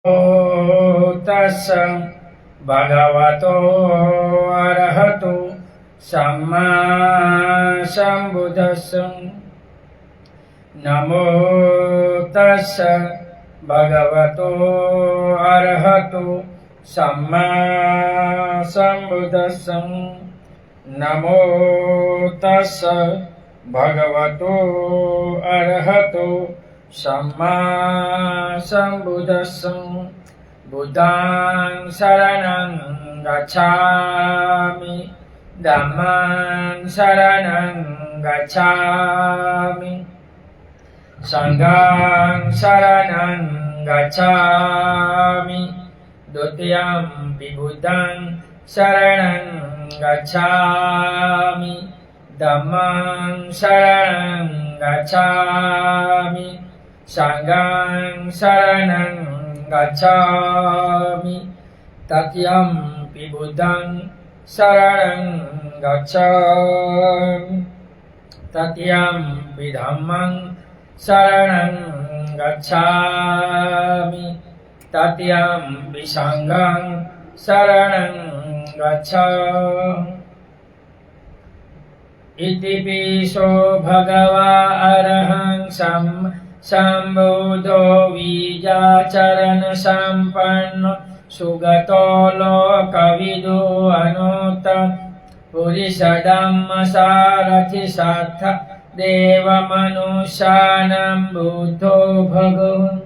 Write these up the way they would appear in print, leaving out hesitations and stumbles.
तस्स भगवतो अरहतो सम्मा सम्बुद्धस्स। नमो तस्स भगवतो अरहतो सम्मा सम्बुद्धस्स। नमो तस्स भगवतो अरहतो सम्मा सम्बुद्धस्स। बुद्धं शरणं गच्छामि, धम्मं शरणं गच्छामि, संघं शरणं गच्छामि, द्वितीयंपि बुद्धं शरणं गच्छामि, धम्मं शरणं गच्छामि, संघं शरणं गच्छामि, तृतीयंपि बुद्धं शरणं गच्छामि, तृतीयंपि धम्मं शरणं गच्छामि, तृतीयंपि संघं शरणं गच्छामि। इतिपिसो भगवा अरहं सम्बुद्धो विद्याचरण सम्पन्नो सुगतो लोकविदो अनुत्तम पुरुषधम्म सारथि सार्थ देवमनुष्याणां बुद्धो भगवन्।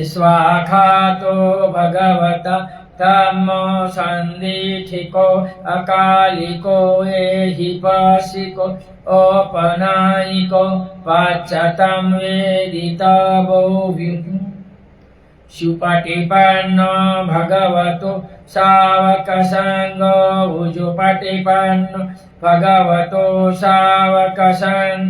स्वाखातो भगवता तमो संदीठिको अकालिको एहिपासिको औपनायिको पाच्यतं वेदितवो विभु। सुपटिपन्नो भगवतो सावकसंगो भुजुपटिपन्नो भगवतो सावकसंग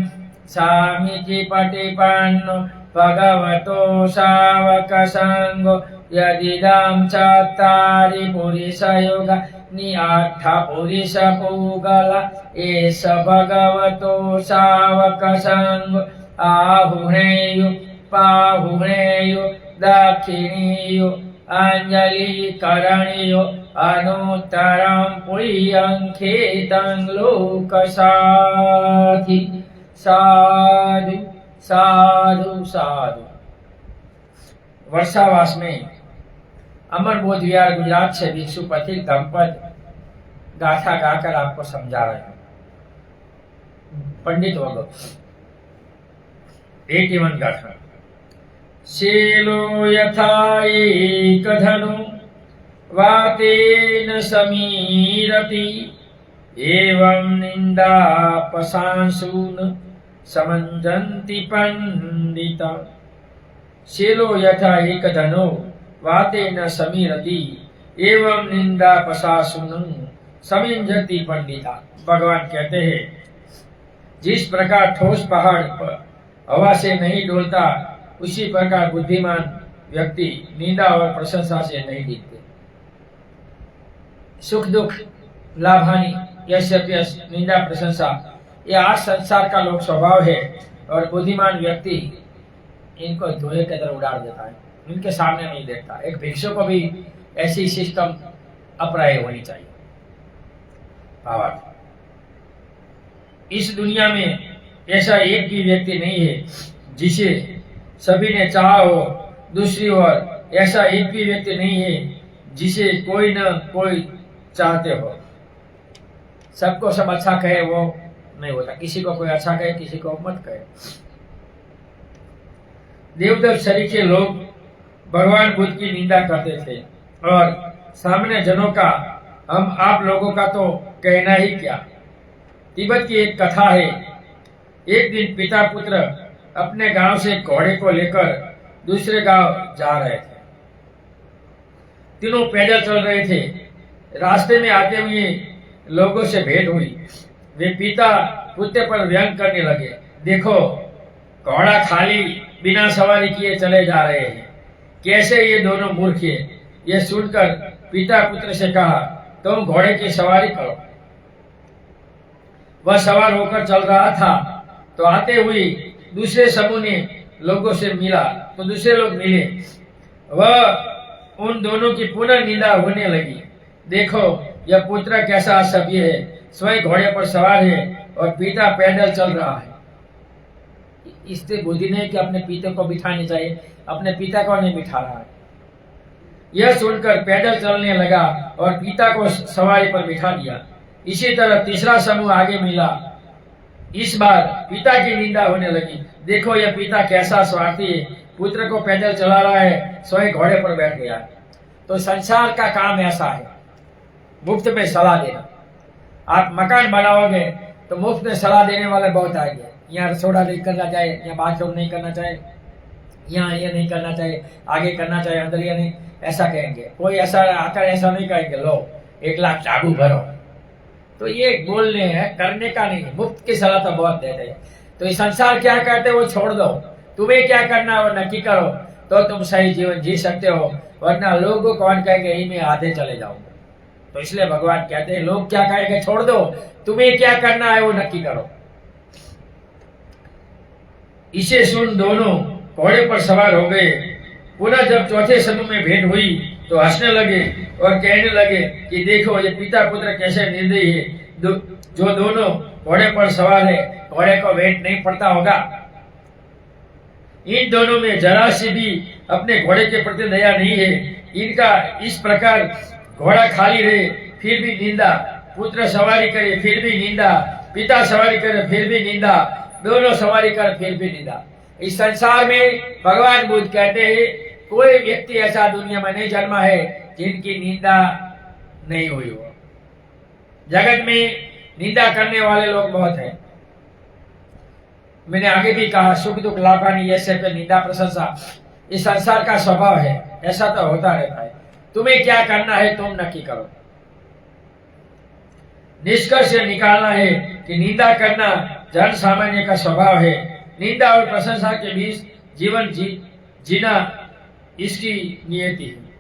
सामिति पटिपन्नो भगवतो सावकसंगो। यदिदं चत्वारि पुरुषयुगानि अष्ट पुरुषपूगला एष भगवतो सावकसंगो। आहुणेयो पाहुणेयो दक्षिणेयो अंजलिकरणेयो अनुत्तरं पुण्यं खेतं लोकसाधि। साधु साधु साधु। वर्षावास में अमरबोध विहार गुजरात से भिक्षु पथिक दंपत गाथा गाकर आपको समझा रहे हैं। पंडित वगो 81 गाथा। शीलो यथा एकदधनु वातेन समीरति एवं निंदा पशांसून समंजन्ति पंडिता। शीलो यथा एकदधनु वातेन समीरति एवं निंदा पशांसून समंजन्ति पंडिता। भगवान कहते हैं जिस प्रकार ठोस पहाड़ पर हवा से नहीं डोलता उसी प्रकार बुद्धिमान व्यक्ति निंदा और प्रशंसा से नहीं जीतते। सुख दुख लाभ हानि यश अपयश निंदा प्रशंसा ये 8 संसार का लोक स्वभाव है और बुद्धिमान व्यक्ति इनको धुएं की तरह उड़ा देता है, इनके सामने नहीं देखता। एक भिक्षु को भी ऐसी सिस्टम अपराय होनी चाहिए। भावार्थ इस दुनिया में ऐसा एक भी व्यक्ति नहीं है जिसे सभी ने चाहा हो, दूसरी ओर ऐसा एक भी व्यक्ति नहीं है जिसे कोई न कोई चाहते हो। सबको सब अच्छा कहे वो नहीं होता, किसी को कोई अच्छा कहे किसी को मत कहे। देवदत्त सरीखे लोग भगवान बुद्ध की निंदा करते थे और सामने जनों का हम आप लोगों का तो कहना ही क्या। तिब्बत की एक कथा है। एक दिन पिता पुत्र अपने गांव से घोड़े को लेकर दूसरे गांव जा रहे थे। तीनों पैदल चल रहे थे। रास्ते में आते हुए लोगों से भेंट हुई। वे पिता पुत्र पर व्यंग करने लगे, देखो घोड़ा खाली बिना सवारी किए चले जा रहे हैं, कैसे ये दोनों मूर्ख हैं। ये सुनकर पिता पुत्र से कहा, तुम घोड़े की सवारी करो। वह सवार होकर चल रहा था तो आते हुए दूसरे समूह ने लोगों से मिला तो दूसरे लोग मिले। वह उन दोनों की पुनः निंदा होने लगी। देखो यह पुत्र कैसा असभ्य है, स्वयं घोड़े पर सवार है और पिता पैदल चल रहा है। इससे बुद्धि नहीं कि अपने पिता को बिठाने चाहिए, अपने पिता को नहीं बिठा रहा है। यह सुनकर पैदल चलने लगा और पिता को सवारी पर बिठा दिया। इसी तरह तीसरा समूह आगे मिला। इस बार पिता की निंदा होने लगी। देखो यह पिता कैसा स्वार्थी है, पुत्र को पैदल चला रहा है, स्वयं घोड़े पर बैठ गया। तो संसार का काम ऐसा है, मुफ्त में सलाह देना। आप मकान बनाओगे तो मुफ्त में सलाह देने वाले बहुत आएंगे। यहाँ रसोड़ा नहीं करना चाहिए, यहाँ बाथरूम नहीं करना चाहिए, यहाँ ये नहीं करना चाहिए, आगे करना चाहिए, अंदर ये नहीं, ऐसा कहेंगे। कोई ऐसा आकर ऐसा नहीं कहेंगे, लो 1 लाख चाबू भरो। तो ये बोलने हैं, करने का नहीं। मुफ्त की सलाह तो बहुत देते हैं। तो ये संसार क्या कहते हैं वो छोड़ दो, तुम्हें क्या करना है वो नक्की करो, तो तुम सही जीवन जी सकते हो। वरना लोग कौन कहेंगे इनमें आधे चले जाओगे। तो इसलिए भगवान कहते हैं लोग क्या कहेंगे छोड़ दो, तुम्हें क्या करना है वो नक्की करो। इसे सुन दोनों घोड़े पर सवार हो गए। पुनः जब चौथे समूह में भेंट हुई तो हंसने लगे और कहने लगे कि देखो ये पिता पुत्र कैसे निर्दयी है, जो दोनों घोड़े पर सवार है, घोड़े को भेंट नहीं पड़ता होगा। इन दोनों में जरा सी भी अपने घोड़े के प्रति दया नहीं है। इनका इस प्रकार घोड़ा खाली रहे फिर भी निंदा, पुत्र सवारी करे फिर भी निंदा, पिता सवारी करे फिर भी निंदा, दोनों सवारी कर फिर भी निंदा। इस संसार में भगवान बुद्ध कहते हैं कोई व्यक्ति ऐसा दुनिया में नहीं जन्मा है जिनकी निंदा नहीं हुई हो। जगत में निंदा करने वाले लोग बहुत हैं। मैंने आगे भी कहा सुख दुख लाभानी ऐसे पे निंदा प्रशंसा इस संसार का स्वभाव है, ऐसा तो होता रहता है। तुम्हें क्या करना है तुम नक्की करो। निष्कर्ष निकालना है कि निंदा करना जन सामान्य का स्वभाव है। निंदा और प्रशंसा के बीच जीवन जीना इसकी नियति है।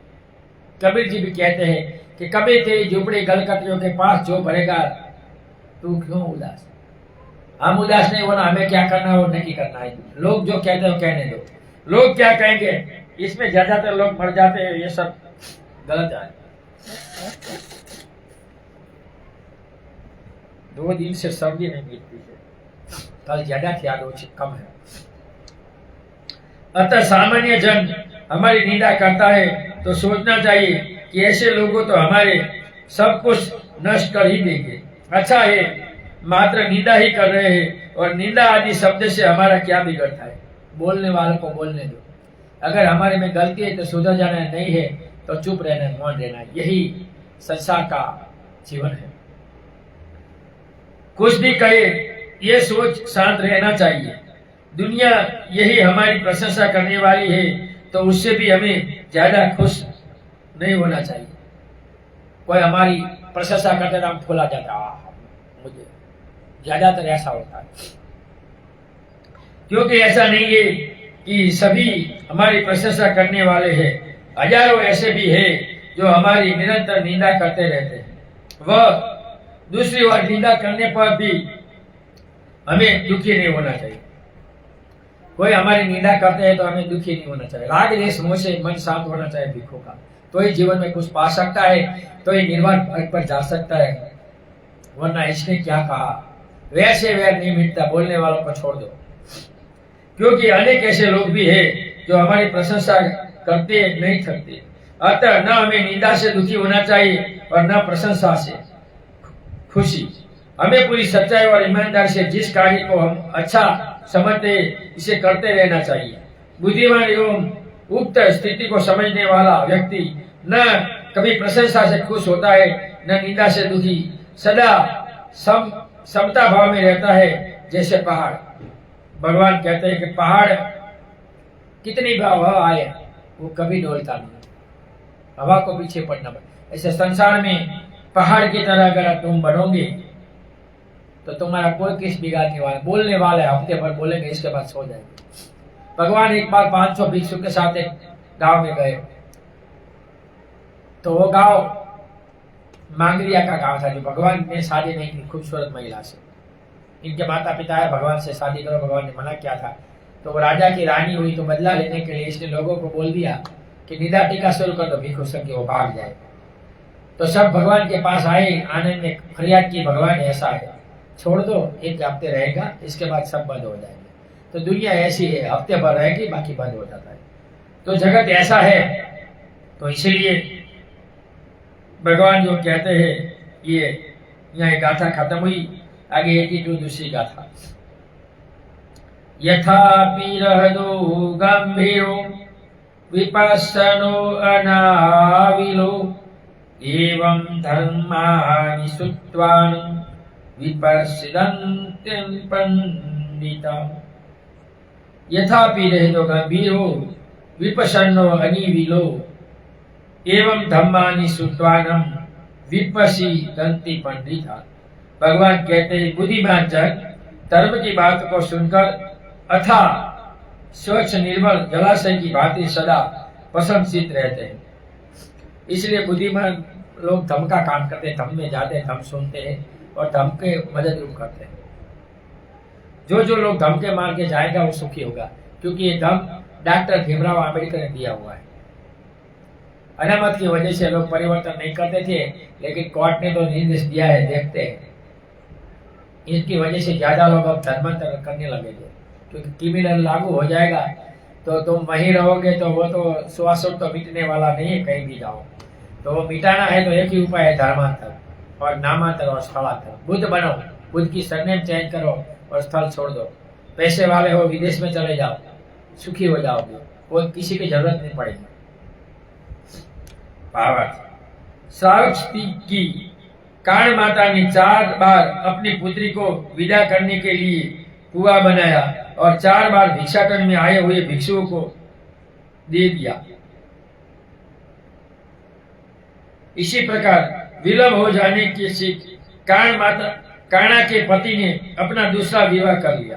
कबीर जी भी कहते हैं कि कभी तेरी झुपड़ी गलकटियों के पास जो भरेगा तू क्यों उदास। हम उदास नहीं होना, हमें क्या करना है वो नहीं करना है। लोग जो कहते हैं कहने दो, लोग क्या कहेंगे इसमें ज्यादातर लोग मर जाते हैं। ये सब गलत है। 2 दिन से सर्दी नहीं मिलती है, कल ज्यादा थी आज कम है। अतः सामान्य जन हमारी निंदा करता है तो सोचना चाहिए कि ऐसे लोगों तो हमारे सब कुछ नष्ट कर ही देंगे। अच्छा है मात्र निंदा ही कर रहे हैं और निंदा आदि शब्द से हमारा क्या बिगड़ता है। बोलने वालों को बोलने दो। अगर हमारे में गलती है तो सुधर जाना, नहीं है तो चुप रहना, मौन रहना। यही संसार का जीवन है। कुछ भी कहे ये सोच शांत रहना चाहिए। दुनिया यही हमारी प्रशंसा करने वाली है तो उससे भी हमें ज्यादा खुश नहीं होना चाहिए। कोई हमारी प्रशंसा करते तो हम फूला जाता, मुझे ज्यादातर ऐसा होता है। क्योंकि ऐसा नहीं है कि सभी हमारी प्रशंसा करने वाले हैं। हजारों ऐसे भी हैं जो हमारी निरंतर निंदा करते रहते हैं। वह दूसरी ओर निंदा करने पर भी हमें दुखी नहीं होना चाहिए। कोई हमारी निंदा करते हैं तो हमें दुखी नहीं होना चाहिए। राग द्वेष मोह से मन शांत होना चाहिए भिक्षु का, तो ही जीवन में कुछ पा सकता है, तो ही निर्वाण पर जा सकता है। वरना इसने क्या कहा वैसे वैर नहीं मिटता, बोलने वालों को छोड़ दो। क्योंकि अनेक ऐसे लोग भी हैं जो हमारी प्रशंसा करते नहीं थकते। अतः न हमें निंदा से दुखी होना चाहिए और न प्रशंसा से खुशी। हमें पूरी सच्चाई और ईमानदारी से जिस कार्य को हम अच्छा समझते इसे करते रहना चाहिए। बुद्धिमान एवं उक्त स्थिति को समझने वाला व्यक्ति न कभी प्रशंसा से खुश होता है न निंदा से दुखी, सदा समता भाव में रहता है जैसे पहाड़। भगवान कहते हैं कि पहाड़ कितनी भी हवा आए वो कभी डोलता नहीं, हवा को पीछे पड़ना पड़े। ऐसे संसार में पहाड़ की तरह अगर तुम बनोगे तो तुम्हारा कोई किस बिगाड़ने वाला, बोलने वाला है हफ्ते भर बोलेंगे इसके बाद सो जाएंगे। भगवान एक बार 500 भिक्षु के साथ एक गांव में गए तो वो गांव मांगरिया का गांव था। जो भगवान ने शादी नहीं की खूबसूरत महिला से, इनके माता पिता है भगवान से शादी करो, भगवान ने मना किया था। तो वो राजा की रानी हुई तो बदला लेने के लिए इसने लोगों को बोल दिया कि निदा टीका शुरू कर दो, भिक्षु संग वो भाग जाए। तो सब भगवान के पास आए, आनंद ने फरियाद की, भगवान ऐसा है, छोड़ दो, एक हफ्ते रहेगा, इसके बाद सब बंद हो जाएंगे। तो दुनिया ऐसी है, हफ्ते भर रहेगी, बाकी बंद हो जाता है। तो जगत ऐसा है। तो इसीलिए भगवान जो कहते हैं, ये यहाँ गाथा खत्म हुई, आगे 82 दूसरी गाथा। यथापि रहदो गंभीरो विपස්සनो अनाविलो एवं धर्मानि श्रुत्वान् विपश्यन्त्यं पंडिता। यथापि रहदो गंभीरो विपश्यनो अनिविलो एवं धम्मानि श्रुत्वान् विपश्यन्ति पंडिता। भगवान कहते हैं बुद्धिमान जन धर्म की बात को सुनकर अथा स्वच्छ निर्मल जलाशय की भांति सदा प्रसन्नचित्त रहते हैं। इसलिए बुद्धिमान लोग धर्म का काम करते हैं, धर्म में जाते हैं, धर्म सुनते हैं और धर्म के मदद रूप करते हैं। जो जो लोग धर्म के मार्ग के जाएगा वो सुखी होगा, क्योंकि ये धर्म डॉक्टर भीमराव आंबेडकर ने दिया हुआ है। अनामत की वजह से लोग परिवर्तन नहीं करते थे, लेकिन कोर्ट ने तो निर्देश दिया है, देखते हैं। इसकी वजह से ज्यादा लोग अब धर्मांतर करने लगेंगे, क्योंकि क्रिमिनल लागू हो जाएगा तो तुम वहीं रहोगे, तो वो तो श्वासों तो मिटने वाला नहीं है, कहीं भी जाओ। तो वो मिटाना है तो एक ही उपाय है, धर्मांतर और नामांतर और स्थलांतर। बुद्ध बनो, बुद्ध की सरनेम चेंज करो और स्थल छोड़ दो। पैसे वाले हो, विदेश में चले जाओ, सुखी हो जाओगे, कोई किसी की जरूरत नहीं पड़ेगी। श्रावस्ती की काण माता ने 4 बार अपनी पुत्री को विदा करने के लिए कुआं बनाया और 4 बार भिक्षाटन में आए हुए भिक्षुओं को दे दिया। इसी प्रकार विलंब हो जाने के से काणा के पति ने अपना दूसरा विवाह कर लिया।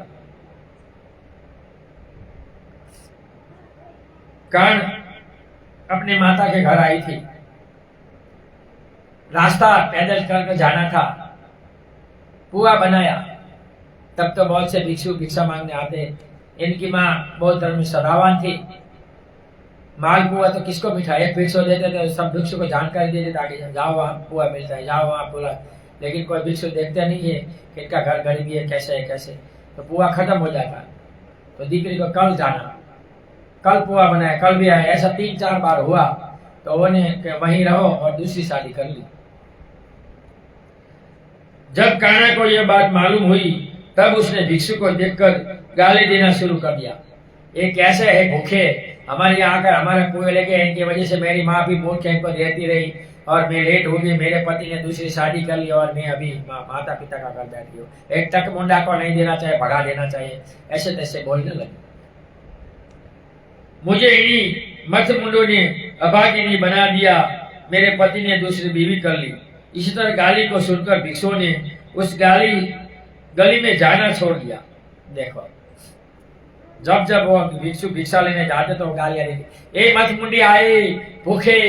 काण अपने माता के घर आई थी, रास्ता पैदल करके जाना था, कुआं बनाया। तब तो बहुत से भिक्षु भिक्षा मांगने आते। इनकी माँ बहुत धर्म सदावान थी। मालपुआ तो किसको मिठा, एक भिक्षु देते थे, सब भिक्षु को जानकारी दे देते, आगे जाओ वहाँ पुआ मिलता है, जाओ वहाँ पुआ। लेकिन कोई भिक्षु देखते नहीं है कि इनका घर गरीबी है, कैसे है कैसे। तो पुआ खत्म हो जाता। तो दीकरी को कल जाना, कल पुआ बनाया, कल भी आया। ऐसा 3-4 बार हुआ। तो उन्हें वहीं रहो और दूसरी शादी कर ली। जब कान्हा को यह बात मालूम हुई, तब उसने भिक्षु को देखकर गाली देना शुरू कर दिया। ये कैसे है भूखे, हमारे यहाँ आकर हमारा कुएं लेके, इनकी वजह से मेरी माँ भी भूख इनको देती रही और मैं लेट हो गई, मेरे पति ने दूसरी शादी कर ली और मैं अभी माता पिता का घर बैठी हूँ। एक टक मुंडा को नहीं देना चाहिए, भगा देना चाहिए, ऐसे तैसे बोलने लगे। मुझे इन्हीं मथ मुंडों ने अभागिनी बना दिया, मेरे पति ने दूसरी बीवी कर ली। इसी तरह गाली को सुनकर भिक्षुओं ने उस गली में जाना छोड़ दिया। देखो, जब जब वो भिक्षु भिक्षा लेने जाते तो गालियां देते, ए मत मुंडी आए भूखे,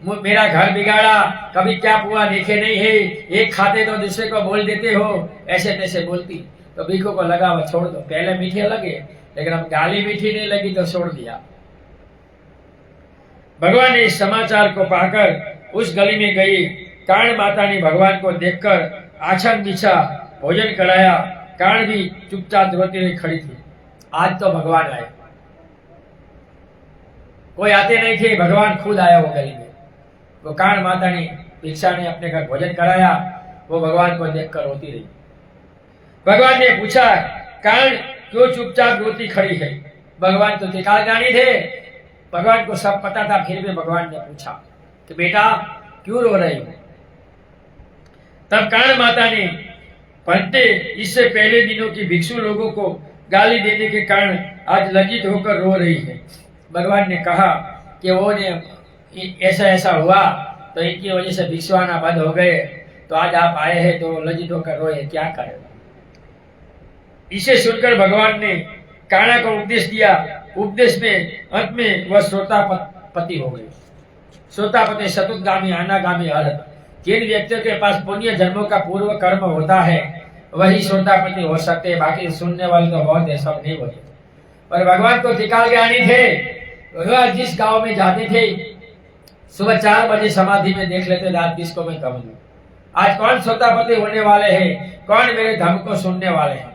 मेरा घर बिगाड़ा, कभी क्या पुआ देखे नहीं है, एक खाते तो दूसरे को बोल देते हो, ऐसे तैसे बोलती। तो भिक्षु को लगा वो छोड़ दो, पहले मीठे लगे लेकिन अब गाली मीठी नहीं लगी तो छोड़ दिया। भगवान ने इस समाचार को पाकर उस गली में गई। काण माता ने भगवान को देखकर आसन बिछा, भोजन कराया। काण भी चुपचाप रोती हुई खड़ी थी। आज तो भगवान आए, कोई आते नहीं थे, भगवान खुद आया वो गली में। वो काण माता ने भिक्षा ने अपने घर भोजन कराया, वो भगवान को देखकर रोती रही। भगवान ने पूछा, काण क्यों चुपचाप रोती खड़ी है? भगवान तो त्रिकाल ज्ञानी थे, भगवान को सब पता था, फिर भी भगवान ने पूछा कि बेटा क्यों रो रही हो? तब काण माता ने, पंते इससे पहले दिनों की भिक्षु लोगों को गाली देने के कारण आज लज्जित होकर रो रही है। भगवान ने कहा कि वो ने ऐसा ऐसा हुआ तो इनकी वजह से भिक्षु आना बंद हो गए, तो आज आप आए हैं तो लज्जित होकर रोए, क्या करें? इसे सुनकर भगवान ने काणा को उपदेश दिया। उपदेश में अंत में वह श्रोतापति हो गए। श्रोतापति शतुगामी अनागामी अर्थ। जिन व्यक्तियों के पास पुण्य जन्मों का पूर्व कर्म होता है वही श्रोतापति हो सकते हैं, बाकी सुनने वाले तो बहुत है, सब नहीं होते। पर भगवान तो त्रिकाल ज्ञानी थे, वह जिस गांव में जाते थे सुबह 4 बजे समाधि में देख लेते रात किसको मैं कब दूं। आज कौन श्रोतापति होने वाले हैं, कौन मेरे धर्म को सुनने वाले हैं।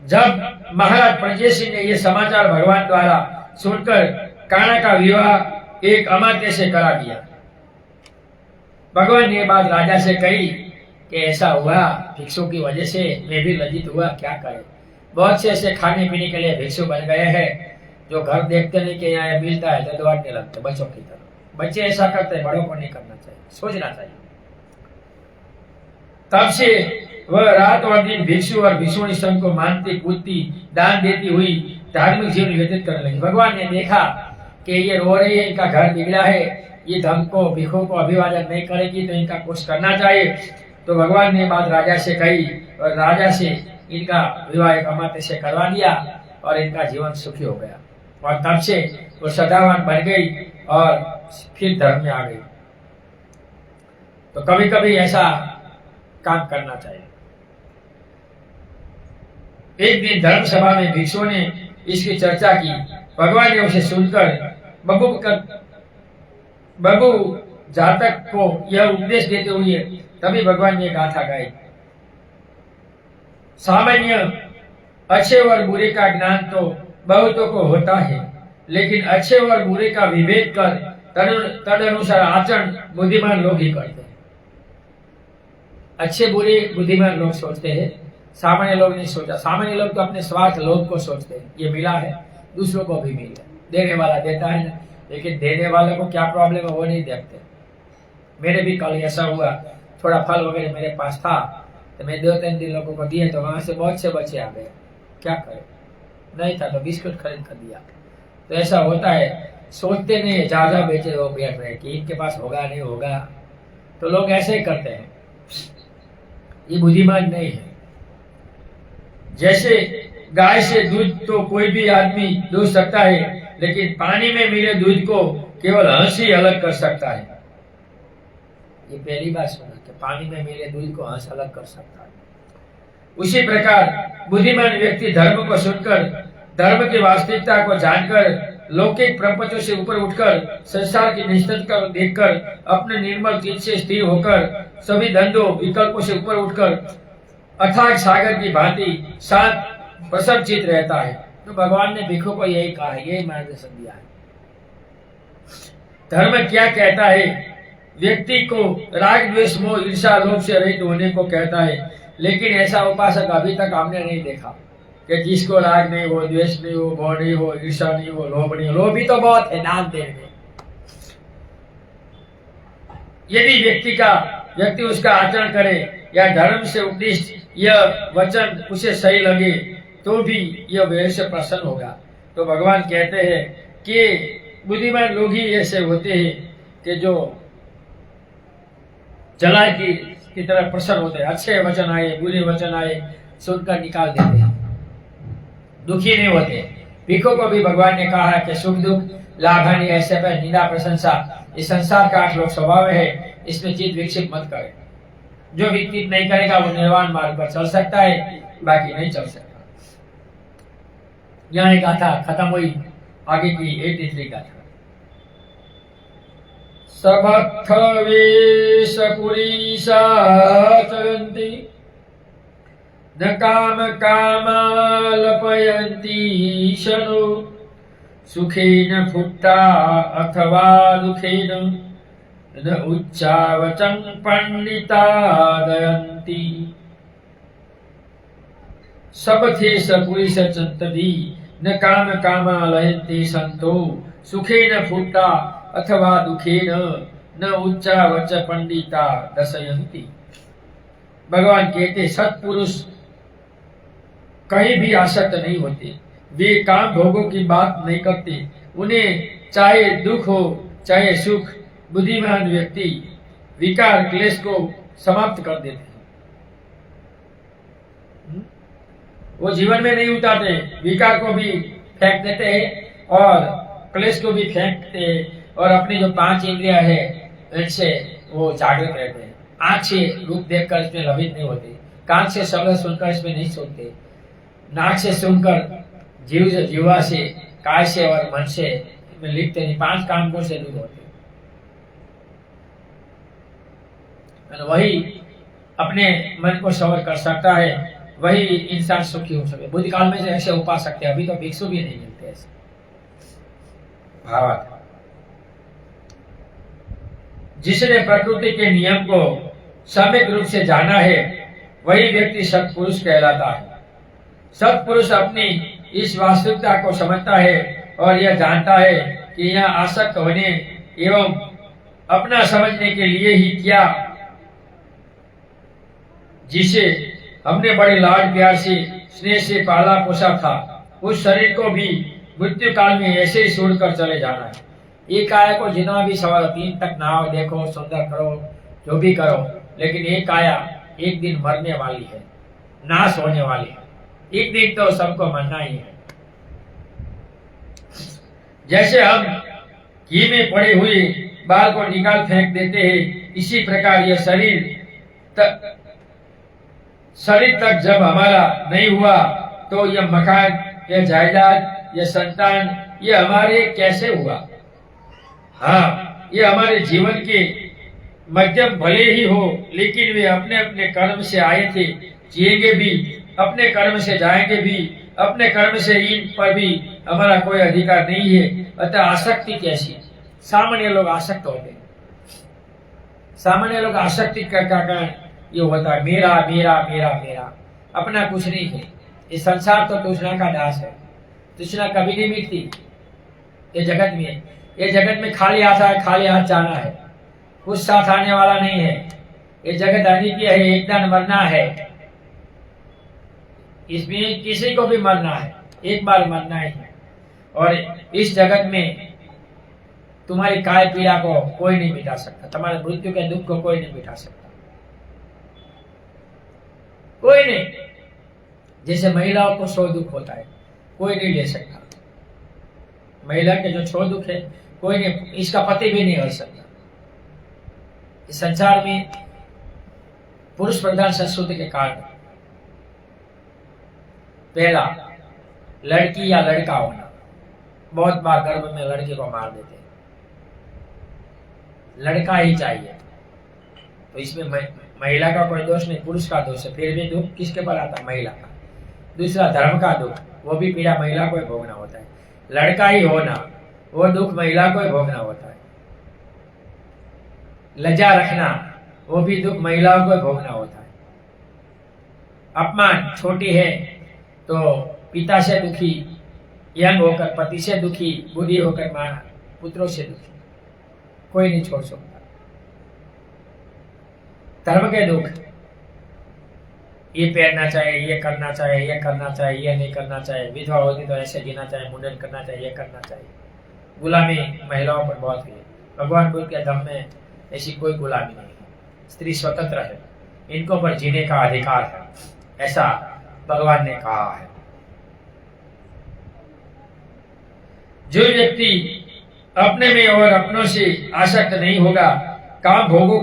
जब महाराज प्रजय सिंह ने यह समाचार भगवान द्वारा सुनकर कान्हा का विवाह एक अमात्य से करा दिया। भगवान ने यह बात राजा से कही कि ऐसा हुआ भिक्षु की वजह से, मैं भी लज्जित हुआ, क्या करे। बहुत से ऐसे खाने पीने के लिए भिक्षु बन गए हैं जो घर देखते नहीं कि यहाँ मिलता है तो दौड़ने लगते बच्चों की तरह। बच्चे ऐसा करते हैं, बड़ों को नहीं करना चाहिए, सोचना चाहिए। तब से वह रात और दिन भिक्षु और भिक्षुणी संघ को मानती पूजती दान देती हुई धार्मिक जीवन व्यतीत करने लगी। भगवान ने देखा कि ये रो रही है, इनका घर बिगड़ा है, ये धर्म को भिक्षु को अभिवादन नहीं करेगी तो इनका कुछ करना चाहिए। तो भगवान ने बात राजा से कही और राजा से इनका विवाह एक अमात्य से करवा दिया और इनका जीवन सुखी हो गया। और तब से वो सदावान बन गई और फिर धर्म में आ गई। तो कभी कभी ऐसा काम करना चाहिए। एक दिन धर्म सभा में भिक्षुओं ने इसकी चर्चा की। भगवान ने उसे सुनकर बबू जातक को यह उपदेश देते हुए तभी भगवान ने गाथा गाई। सामान्य अच्छे और बुरे का ज्ञान तो बहुतों को होता है, लेकिन अच्छे और बुरे का विवेक कर तदनुसार आचरण बुद्धिमान लोग ही करते हैं। अच्छे बुरे बुद्धिमान लोग सोचते हैं, सामान्य लोग नहीं सोचा। सामान्य लोग तो अपने स्वार्थ लोग को सोचते हैं, ये मिला है दूसरों को भी मिला, देने वाला देता है ना, लेकिन देने वाले को क्या प्रॉब्लम है वो नहीं देखते। मेरे भी कल ऐसा हुआ, थोड़ा फल वगैरह मेरे पास था तो मैं 2-3 दिन लोगों को दिए तो वहां से बहुत से बच्चे आ गए, क्या करे, नहीं था तो बिस्कुट खरीद कर दिया। तो ऐसा होता है, सोचते नहीं ज्यादा बेचे वो बैठ रहे कि इनके पास होगा नहीं होगा, तो लोग ऐसे ही करते हैं, ये बुद्धिमान नहीं है। जैसे गाय से दूध तो कोई भी आदमी दूध सकता है, लेकिन पानी में मिले दूध को केवल हंस ही अलग कर सकता है। ये पहली बात सुना कि पानी में मिले दूध को हंस अलग कर सकता है। उसी प्रकार बुद्धिमान व्यक्ति धर्म को सुनकर, धर्म की वास्तविकता को जानकर, लौकिक प्रपंचों से ऊपर उठकर, संसार की निश्चितता को देखकर, अपने निर्मल चित्त से स्थिर होकर, सभी धंधों विकल्पों से ऊपर उठकर अथाह सागर की भांति शांत प्रसन्नचित रहता है। तो भगवान ने भिक्षु को यही कहा है, यही मार्गदर्शन दिया है। धर्म क्या कहता है? व्यक्ति को राग द्वेष मोह ईर्षा लोभ से रहित होने को कहता है, लेकिन ऐसा उपासक अभी तक हमने नहीं देखा कि जिसको राग नहीं हो, द्वेष नहीं हो, मोह नहीं हो, ईर्षा नहीं हो, लोभ नहीं हो। लोभ भी तो बहुत है दान देने में। यदि व्यक्ति उसका आचरण करे या धर्म से उपदिष्ट यह वचन उसे सही लगे तो भी यह वेद से प्रसन्न होगा। तो भगवान कहते हैं कि बुद्धिमान लोग ही ऐसे होते हैं कि जो जलाए की तरह प्रसन्न होते हैं। अच्छे वचन आए बुरे वचन आए सुनकर निकाल देते हैं, दुखी नहीं होते। भिक्षु को भी भगवान ने कहा है कि सुख दुख लाभ हानि ऐसे पर निंदा प्रशंसा इस संसार का 8 लोक स्वभाव है, इसमें चित्त विकसित मत करे। जो विकसित नहीं करेगा वो निर्वाण मार्ग पर चल सकता है, बाकी नहीं चल सकता। यहाँ एक गाथा खत्म हुई, आगे की 83 गाथा। सबत्थ वेश पुरीशा चरन्ति न काम कामालपयन्ति शनु सुखेन फुट्टा अथवा दुखेन न उच्चावचं पंडिता दयन्ति। सबथे सपुरुष चंतति न काम कामालयन्ति संतो सुखेन फुट्टा अथवा दुखेन न उच्चावच पंडिता दशयन्ति। भगवान कहते सत्पुरुष कहीं भी आसक्त नहीं होते, वे काम भोगों की बात नहीं करते। उन्हें चाहे दुख हो चाहे सुख, बुद्धिमान व्यक्ति विकार क्लेश को समाप्त कर देते हैं। वो जीवन में नहीं उतारते, विकार को भी फेंक देते हैं और क्लेश को भी फेंकते हैं और अपनी जो 5 इंद्रियां है इनसे वो जागृत रहते हैं। आंख से रूप देखकर इसमें लभित नहीं होते, कान से शब्द सुनकर इसमें नहीं सुनते, नाक से सुनकर जीवा से, काय से और मन से में लिखते नहीं, 5 काम गुण से दूर होते। वही अपने मन को सवर कर सकता है, वही इंसान सुखी हो सके। बुद्ध काल में से ऐसे उपासक थे, अभी तो भिक्षु भी नहीं मिलते ऐसे। भावार्थ, जिसने प्रकृति के नियम को सम्यक रूप से जाना है वही व्यक्ति सत्पुरुष कहलाता है। सत्पुरुष अपनी इस वास्तविकता को समझता है और यह जानता है कि यह आसक्त होने एवं अपना समझने के लिए ही क्या, जिसे हमने बड़े लाड प्यार से स्नेह से पाला पोसा था, उस शरीर को भी मृत्यु काल में ऐसे ही छोड़कर चले जाना है। ये काया को जितना भी सवाल 3 तक नाव देखो, सुंदर करो, जो भी करो, लेकिन ये काया एक दिन मरने वाली है, नाश होने वाली है। एक दिन तो सबको मरना ही है। जैसे हम घी में पड़े हुए बाल को निकाल फेंक देते हैं, इसी प्रकार यह शरीर तक जब हमारा नहीं हुआ तो यह मकान, यह जायदाद, यह संतान, ये हमारे कैसे हुआ। हाँ, ये हमारे जीवन के मध्यम भले ही हो, लेकिन वे अपने अपने कर्म से आए थे, जिएंगे भी, अपने कर्म से जाएंगे भी, अपने कर्म से इन पर भी हमारा कोई अधिकार नहीं है। अतः आसक्ति कैसी? सामान्य लोग आसक्त होते हैं। सामान्य लोग आसक्ति का कारण ये होता है, मेरा मेरा मेरा मेरा, अपना कुछ नहीं है। ये संसार तो तृष्णा का दास है, तृष्णा कभी नहीं मिटती। ये जगत में खाली आता है, खाली हाथ जाना है, कुछ साथ आने वाला नहीं है। ये जगत अनित्य है, एक दिन मरना है, इसमें किसी को भी मरना है, एक बार मरना ही है। और इस जगत में तुम्हारी काय पीड़ा को कोई नहीं मिटा सकता, तुम्हारे मृत्यु के दुख को कोई नहीं मिटा सकता, कोई नहीं। जैसे महिलाओं को 100 दुख होता है, कोई नहीं ले सकता। महिला के जो 100 दुख है, कोई नहीं, इसका पति भी नहीं हो सकता। इस संसार में पुरुष प्रधान संस्कृति के कारण पहला लड़की या लड़का होना, बहुत बार गर्भ में लड़की को मार देते हैं, लड़का ही चाहिए। तो इसमें महिला का कोई दोष नहीं, पुरुष का दोष है। फिर भी दुख किसके पर आता है? महिला का। दूसरा धर्म का दुख, वो भी पीड़ा महिला को ही भोगना होता है। लड़का ही होना, वो दुख महिला को ही भोगना होता है। लज्जा रखना, वो भी दुख महिलाओं को ही भोगना होता है। अपमान, छोटी है तो पिता से दुखी, यंग होकर पति से दुखी, बुढ़ी होकर मां पुत्रों से दुखी, कोई नहीं छोड़ सकता। धर्म के दुख, ये पहनना चाहिए, ये करना चाहिए, ये करना चाहिए, ये नहीं करना चाहिए, विधवा होती तो ऐसे जीना चाहिए, मुंडन करना चाहिए, ये करना चाहिए। गुलामी महिलाओं पर बहुत हुई है। भगवान बुद्ध के धर्म में ऐसी कोई गुलामी नहीं है, स्त्री स्वतंत्र है, इनको पर जीने का अधिकार है, ऐसा भगवान ने कहा है। जो व्यक्ति अपने में और अपनों से आसक्त नहीं होगा, काम भोगों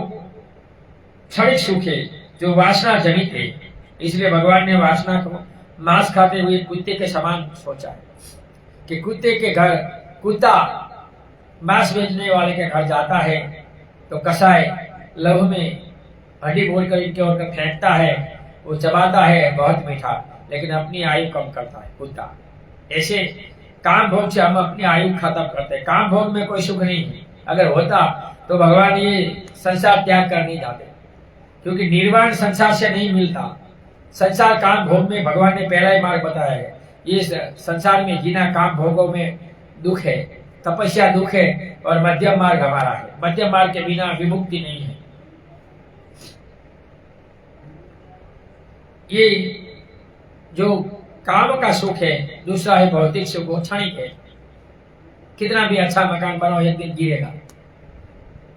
क्षणिक सुख है जो वासना जनित है, इसलिए भगवान ने वासना को मांस खाते हुए कुत्ते के समान सोचा है कि कुत्ते के घर, कुत्ता मांस बेचने वाले के घर जाता है तो कसाई लहू में हड्डी बोलकर इनके ओर फेंकता है, वो चबाता है, बहुत मीठा, लेकिन अपनी आयु कम करता है कुत्ता। ऐसे काम भोग से हम अपनी आयु खत्म करते हैं। काम भोग में कोई सुख नहीं है। अगर होता तो भगवान ये संसार त्याग कर नहीं जाते, क्योंकि निर्वाण संसार से नहीं मिलता। संसार काम भोग में भगवान ने पहला ही मार्ग बताया है। ये संसार में जीना काम भोगों में दुख है, तपस्या दुख है, और मध्यम मार्ग हमारा है। मध्यम मार्ग के बिना विमुक्ति नहीं है। ये जो काम का सुख है, दूसरा है भौतिक सुख, वो क्षणिक है। कितना भी अच्छा मकान बनाओ, एक दिन गिरेगा,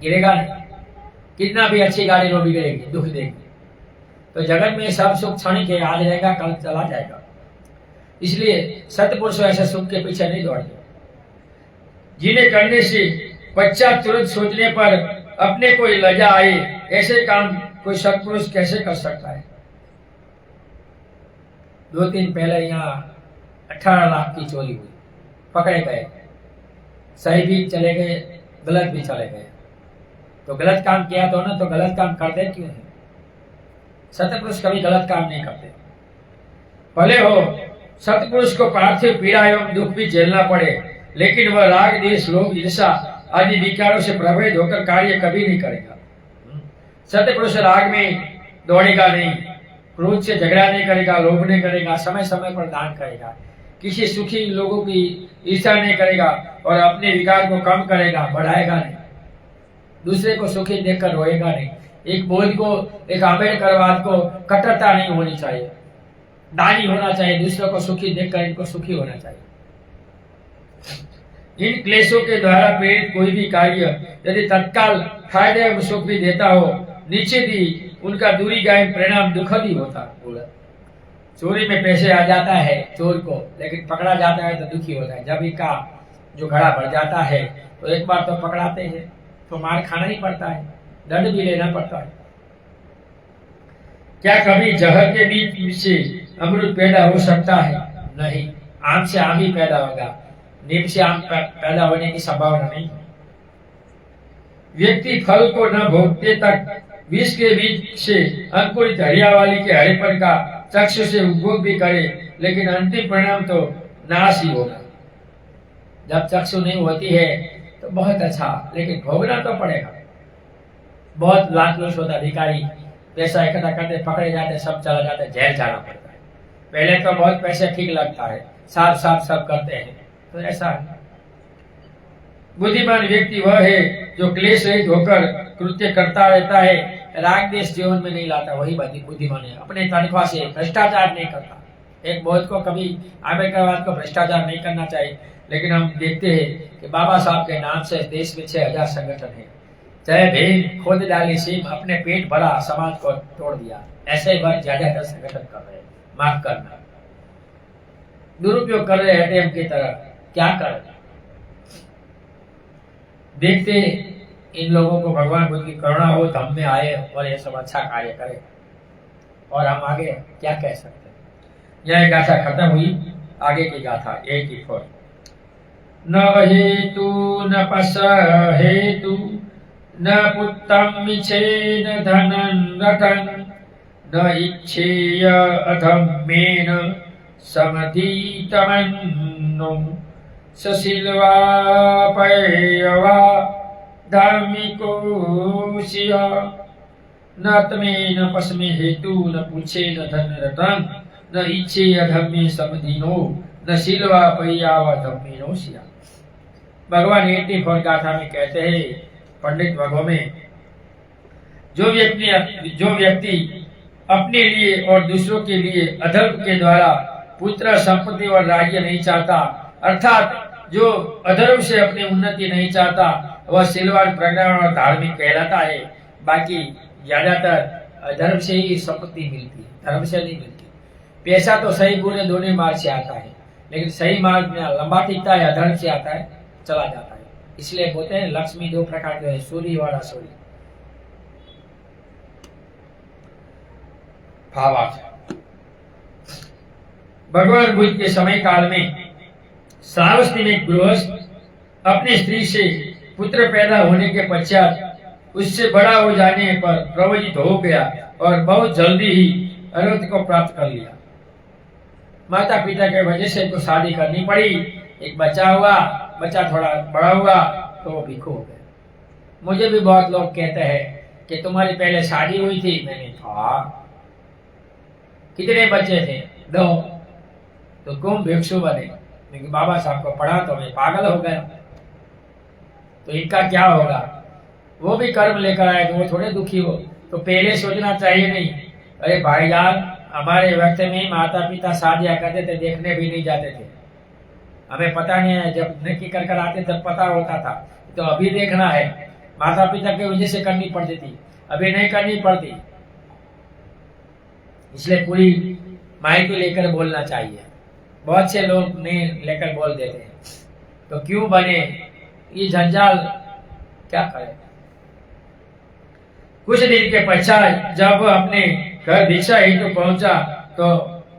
गिरेगा नहीं। कितना भी अच्छी गाड़ी लो, बिगड़ेगी, दुख देगी। तो जगत में सब सुख क्षणिक है, आज रहेगा कल चला जाएगा। इसलिए सत्पुरुष ऐसे सुख के पीछे नहीं दौड़ते। जिन्हें करने से पश्चात तुरंत सोचने पर अपने कोई लजा आए, ऐसे काम कोई सत्पुरुष कैसे कर सकता है? 2 दिन पहले यहाँ 18 लाख की चोरी हुई, पकड़े गए, सही भी चले गए, गलत भी चले गए। तो गलत काम किया तो ना, तो गलत काम करते क्यों है? सत्पुरुष कभी गलत काम नहीं करते। भले हो सत्पुरुष को पार्थिव पीड़ा एवं दुख भी झेलना पड़े, लेकिन वह राग, द्वेष, लोभ, ईर्षा आदि विकारों से प्रभावित होकर कार्य कभी नहीं करेगा। सत्पुरुष राग में दौड़ेगा नहीं, क्रोध से झगड़ा नहीं करेगा, लोभ नहीं करेगा, समय समय पर दान करेगा, किसी सुखी लोगों की ईर्षा नहीं करेगा और अपने विकार को कम करेगा, बढ़ाएगा नहीं, दूसरे को सुखी देखकर रोएगा नहीं। एक बोझ को, एक आंबेडकरवाद को कट्टरता नहीं होनी चाहिए, दानी होना चाहिए, दूसरों को सुखी देखकर इनको सुखी होना चाहिए। इन क्लेशों के द्वारा प्रेरित कोई भी कार्य यदि तत्काल फायदे एवं सुख भी देता हो, निश्चित ही उनका दूरीगामी परिणाम दुखद ही होता। बोला चोरी में पैसे आ जाता है चोर को, लेकिन पकड़ा जाता है तो दुखी होता है। जब इनका जो घड़ा भर जाता है तो एक बार तो पकड़ाते हैं तो मार खाना ही पड़ता है, दंड भी लेना पड़ता है। क्या कभी जहर के बीच से अमृत पैदा हो सकता है? नहीं। आम से आम ही पैदा होगा, नीम से आम पैदा होने की संभावना नहीं। व्यक्ति फल को न भोगते तक विष के बीज से अंकुरित हरियावाली के हरेपन का चक्षु से उपभोग भी करे, लेकिन अंतिम परिणाम तो नाश ही होगा। जब चक्षु नहीं होती है तो बहुत अच्छा, लेकिन भोगना तो पड़ेगा। बहुत लालच होता, अधिकारी पैसा इकट्ठा करते, पकड़े जाते, सब चला जाता है, जेल जाना पड़ता है। पहले तो बहुत पैसे ठीक लगता है, साफ साफ सब करते हैं, तो ऐसा है। बुद्धिमान व्यक्ति वह है जो क्लेश रहित होकर कृत्य करता रहता है, राग देश जीवन में नहीं लाता, वही बुद्धिमान है। अपने तनख्वाह से भ्रष्टाचार नहीं करता। एक बहुत को कभी आंबेडकरवाद को भ्रष्टाचार नहीं करना चाहिए, लेकिन हम देखते हैं कि बाबा साहब के नाम से देश में 6000 संगठन है। चाहे भीम खोद डाली सीम, अपने पेट भरा, समाज को तोड़ दिया। ऐसे ही बहुत ज्यादा संगठन कर रहे हैं, माफ करना, दुरुपयोग कर रहे हैं एटीएम की तरह। क्या कर देखते इन लोगों को भगवान बुद्ध की करुणा हो तो हम में आए और ये सब अच्छा कार्य करे, और हम आगे क्या कह सकते हैं। यह गाथा खत्म हुई, आगे की गाथा एक ही फोर। न हेतु न पस हेतु न पुत्रम इच्छे न धनं रटन न इच्छेय अधम्मेन समधीतमन्नु सशिल्वा पयवा धार्मिकोऽस्य न तमेन पस्मे हेतु न पूछे न धन रतन न इच्छे अधम्मे समधीनो न शिल्वा पयवा धम्मेनोऽस्य। भगवान 84 गाथा में कहते हैं, पंडित भगवों में, जो व्यक्ति अपने लिए और दूसरों के लिए अधर्म के द्वारा पुत्र, संपत्ति और राज्य नहीं चाहता, अर्थात जो अधर्म से अपनी उन्नति नहीं चाहता, वह सिलवान, प्रज्ञान और धार्मिक कहलाता है। बाकी ज्यादातर अधर्म से ही संपत्ति मिलती है, धर्म से नहीं मिलती। पैसा तो सही बुरे दोनों मार्ग से आता है, लेकिन सही मार्ग में लंबा टिकता है, अधर्म से आता है, चला जाता है। इसलिए बोलते हैं लक्ष्मी 2 प्रकार के है, सूर्य और असुरी। भगवान बुद्ध के समय काल में श्रावस्ती में गृहस्थ अपनी स्त्री से पुत्र पैदा होने के पश्चात उससे बड़ा हो जाने पर प्रवजित हो गया और बहुत जल्दी ही अरहत को प्राप्त कर लिया। माता पिता के वजह से तो शादी करनी पड़ी, एक बच्चा हुआ, बच्चा थोड़ा बड़ा हुआ तो वो भिखू हो गए। मुझे भी बहुत लोग कहते हैं कि तुम्हारी पहले शादी हुई थी। मैंने कहा कितने बच्चे थे? 2। तो तुम भिक्षु बने, लेकिन बाबा साहब को पढ़ा तो मैं पागल हो गया। तो इनका क्या होगा? वो भी कर्म लेकर आए तो वो थोड़े दुखी हो। तो पहले सोचना चाहिए नहीं, अरे भाईजान हमारे वक्त में माता पिता शादियां करते थे, देखने भी नहीं जाते थे, हमें पता नहीं है। जब नक्की कर कर आते तब पता होता था। तो अभी देखना है, माता पिता की वजह से करनी पड़ती थी, अभी नहीं करनी पड़ती। इसलिए पूरी माहिती लेकर बोलना चाहिए। बहुत से लोग नहीं लेकर बोल देते हैं, तो क्यों बने ये जंजाल, क्या करें। कुछ दिन के पश्चात जब वह अपने घर भिक्षा हेतु पहुंचा तो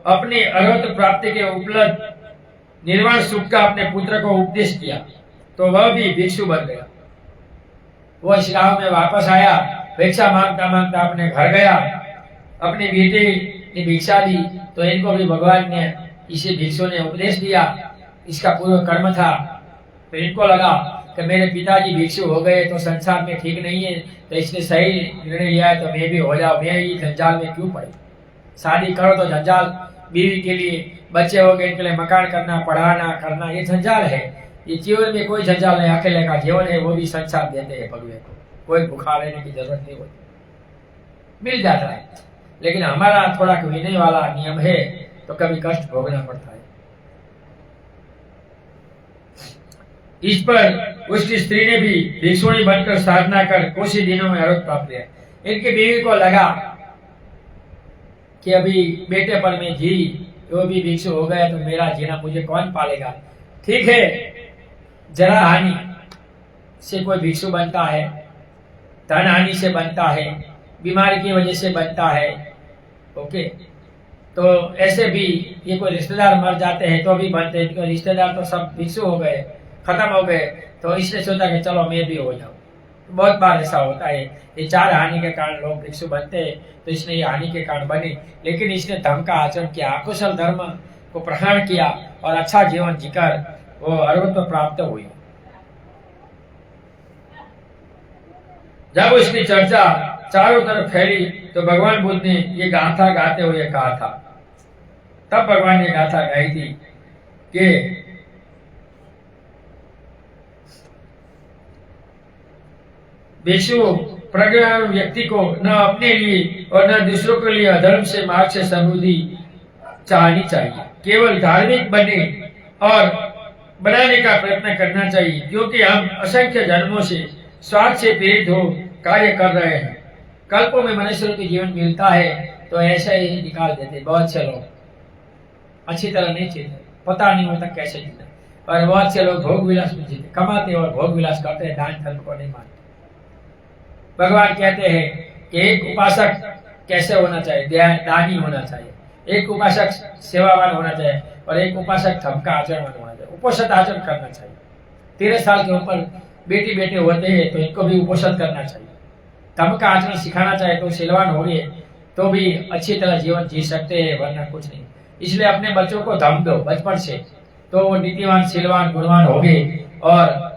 अपनी अर्हत प्राप्ति के उपलब्ध निर्वाण सुख का अपने पुत्र को उपदेश किया, तो वह भी भिक्षु बन गया। वो इस गांव में वापस आया, भिक्षा मांगता मांगता अपने घर गया, अपनी बेटी ने भिक्षा दी, तो इनको भी भगवान ने इसी भिक्षु ने उपदेश दिया। इसका पूर्व कर्म था, तो इनको लगा कि मेरे पिताजी भिक्षु हो गए तो संसार में ठीक नहीं है, तो इसने सही निर्णय लिया है, तो मैं भी हो जाऊं, मैं ये जंजाल में क्यों पड़े। शादी करो तो जंजाल, बीवी के लिए बच्चे हो गए, इनके लिए मकान करना, पढ़ाना करना, ये जंजाल है। ये जीवन में कोई जंजाल नहीं, अकेले का जीवन है, वो भी संसार देते हैं भगवे को, कोई भूखा रहने की जरूरत नहीं होती, मिल जाता है। लेकिन हमारा थोड़ा विनय वाला नियम है, तो कभी कष्ट भोगना पड़ता है। इस पर उसकी स्त्री ने भी भिक्षुणी बनकर साधना कर कुछ ही दिनों में अर्हत प्राप्त किया। इनकी बीवी को लगा कि अभी बेटे पर मैं जी, वो भी भिक्षु हो गया तो मेरा जीना मुझे कौन पालेगा। ठीक है, जरा हानि से कोई भिक्षु बनता है, धन हानि से बनता है, बीमारी की वजह से बनता है, ओके, तो ऐसे भी ये कोई रिश्तेदार मर जाते हैं तो भी बनते हैं, क्योंकि रिश्तेदार तो सब भिक्षु हो गए, खत्म हो गए, तो इसने सोचा कि चलो मैं भी हो जाऊं। बहुत बार ऐसा होता है, ये 4 हानि के कारण लोग भिक्षु बनते हैं, तो इसने ये हानि के कारण बने, लेकिन इसने धर्म का आचरण किया, अकुशल धर्म को प्रहरण किया और अच्छा जीवन जीकर वो अर्हत्व प्राप्त हुई। जब उसकी चर्चा चारों तरफ फैली तो भगवान बुद्ध ने ये गाथा गाते हुए कहा था, तब भगवान ने गाथा गाई थी कि भिक्षु प्रज्ञान व्यक्ति को न अपने लिए और न दूसरों के लिए अधर्म से मार्ग से समृद्धि चाहनी चाहिए, केवल धार्मिक बने और बनाने का प्रयत्न करना चाहिए, क्योंकि हम असंख्य जन्मों से स्वार्थ से पीड़ित हो कार्य कर रहे हैं। कल्पों में मनुष्य को जीवन मिलता है तो ऐसा ही निकाल देते बहुत से लोग, अच्छी तरह नहीं जीते, पता नहीं होता कैसे जीते, और बहुत से लोग भोग विलास में जीते, कमाते और भोग विलास करते हैं, दान धर्म को नहीं मानते। भगवान कहते हैं कि एक उपासक कैसे होना चाहिए, दानी होना चाहिए, एक उपासक सेवावान होना चाहिए और एक उपासक धर्म का आचरण होना चाहिए, उपोषित आचरण करना चाहिए। 13 साल के ऊपर बेटी बेटे होते हैं तो इनको भी उपोषित करना चाहिए, धर्म का आचरण सिखाना चाहिए, तो सिलवान हो गए तो भी अच्छी तरह जीवन जी सकते हैं, वरना कुछ नहीं। इसलिए अपने बच्चों को धर्म दो बचपन से, तो वो नीतिवान सिलवान गुणवान हो गए और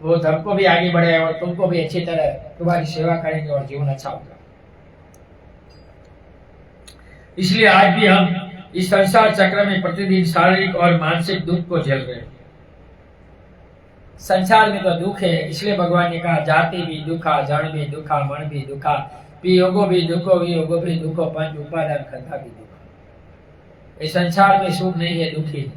वो धर्म को भी आगे बढ़े और तुमको भी अच्छी तरह तुम्हारी सेवा करेंगे और जीवन अच्छा होगा। इसलिए आज भी हम इस संसार चक्र में प्रतिदिन शारीरिक और मानसिक दुख को झेल रहे हैं। संसार में तो दुख है, इसलिए भगवान ने कहा जाति भी दुखा, जड़ भी दुखा, मन भी दुखा, वियोगो भी दुखो, वियोगो भी दुखो, पंच उपादान खंडा भी दुखा। इस संसार में सुख नहीं है, दुखी है,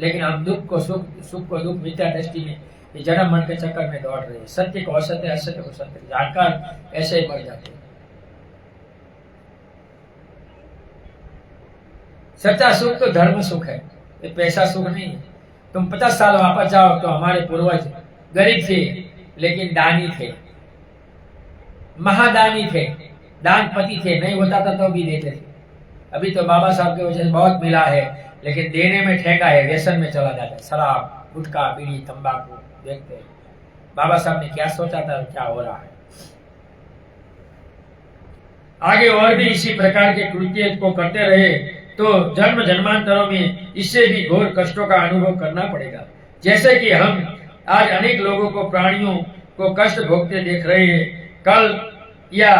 लेकिन हम दुख को सुख, सुख को दुख, मिथ्या दृष्टि में ये जन्म मन के चक्कर में दौड़ रहे हैं। सत्य को असत्य, असत्य को सत्य जानकर ऐसे ही मर जाते हैं। सच्चा सुख तो धर्म सुख है, ये पैसा सुख नहीं है। तुम 50 साल वापस जाओ तो हमारे पूर्वज गरीब थे लेकिन दानी थे, महादानी थे, दानपति थे, नहीं होता था तो भी देते थे। अभी तो बाबा साहब की वजह से बहुत मिला है, लेकिन देने में ठेका है, व्यसन में चला जाता है, शराब, गुटखा, बीड़ी, तंबाकू देखते हैं। बाबा साहब ने क्या सोचा था, क्या हो रहा है। आगे और भी इसी प्रकार के कृत्य को करते रहे तो जन्म जन्मांतरों में इससे भी घोर कष्टों का अनुभव करना पड़ेगा। जैसे कि हम आज अनेक लोगों को, प्राणियों को कष्ट भोगते देख रहे हैं, कल या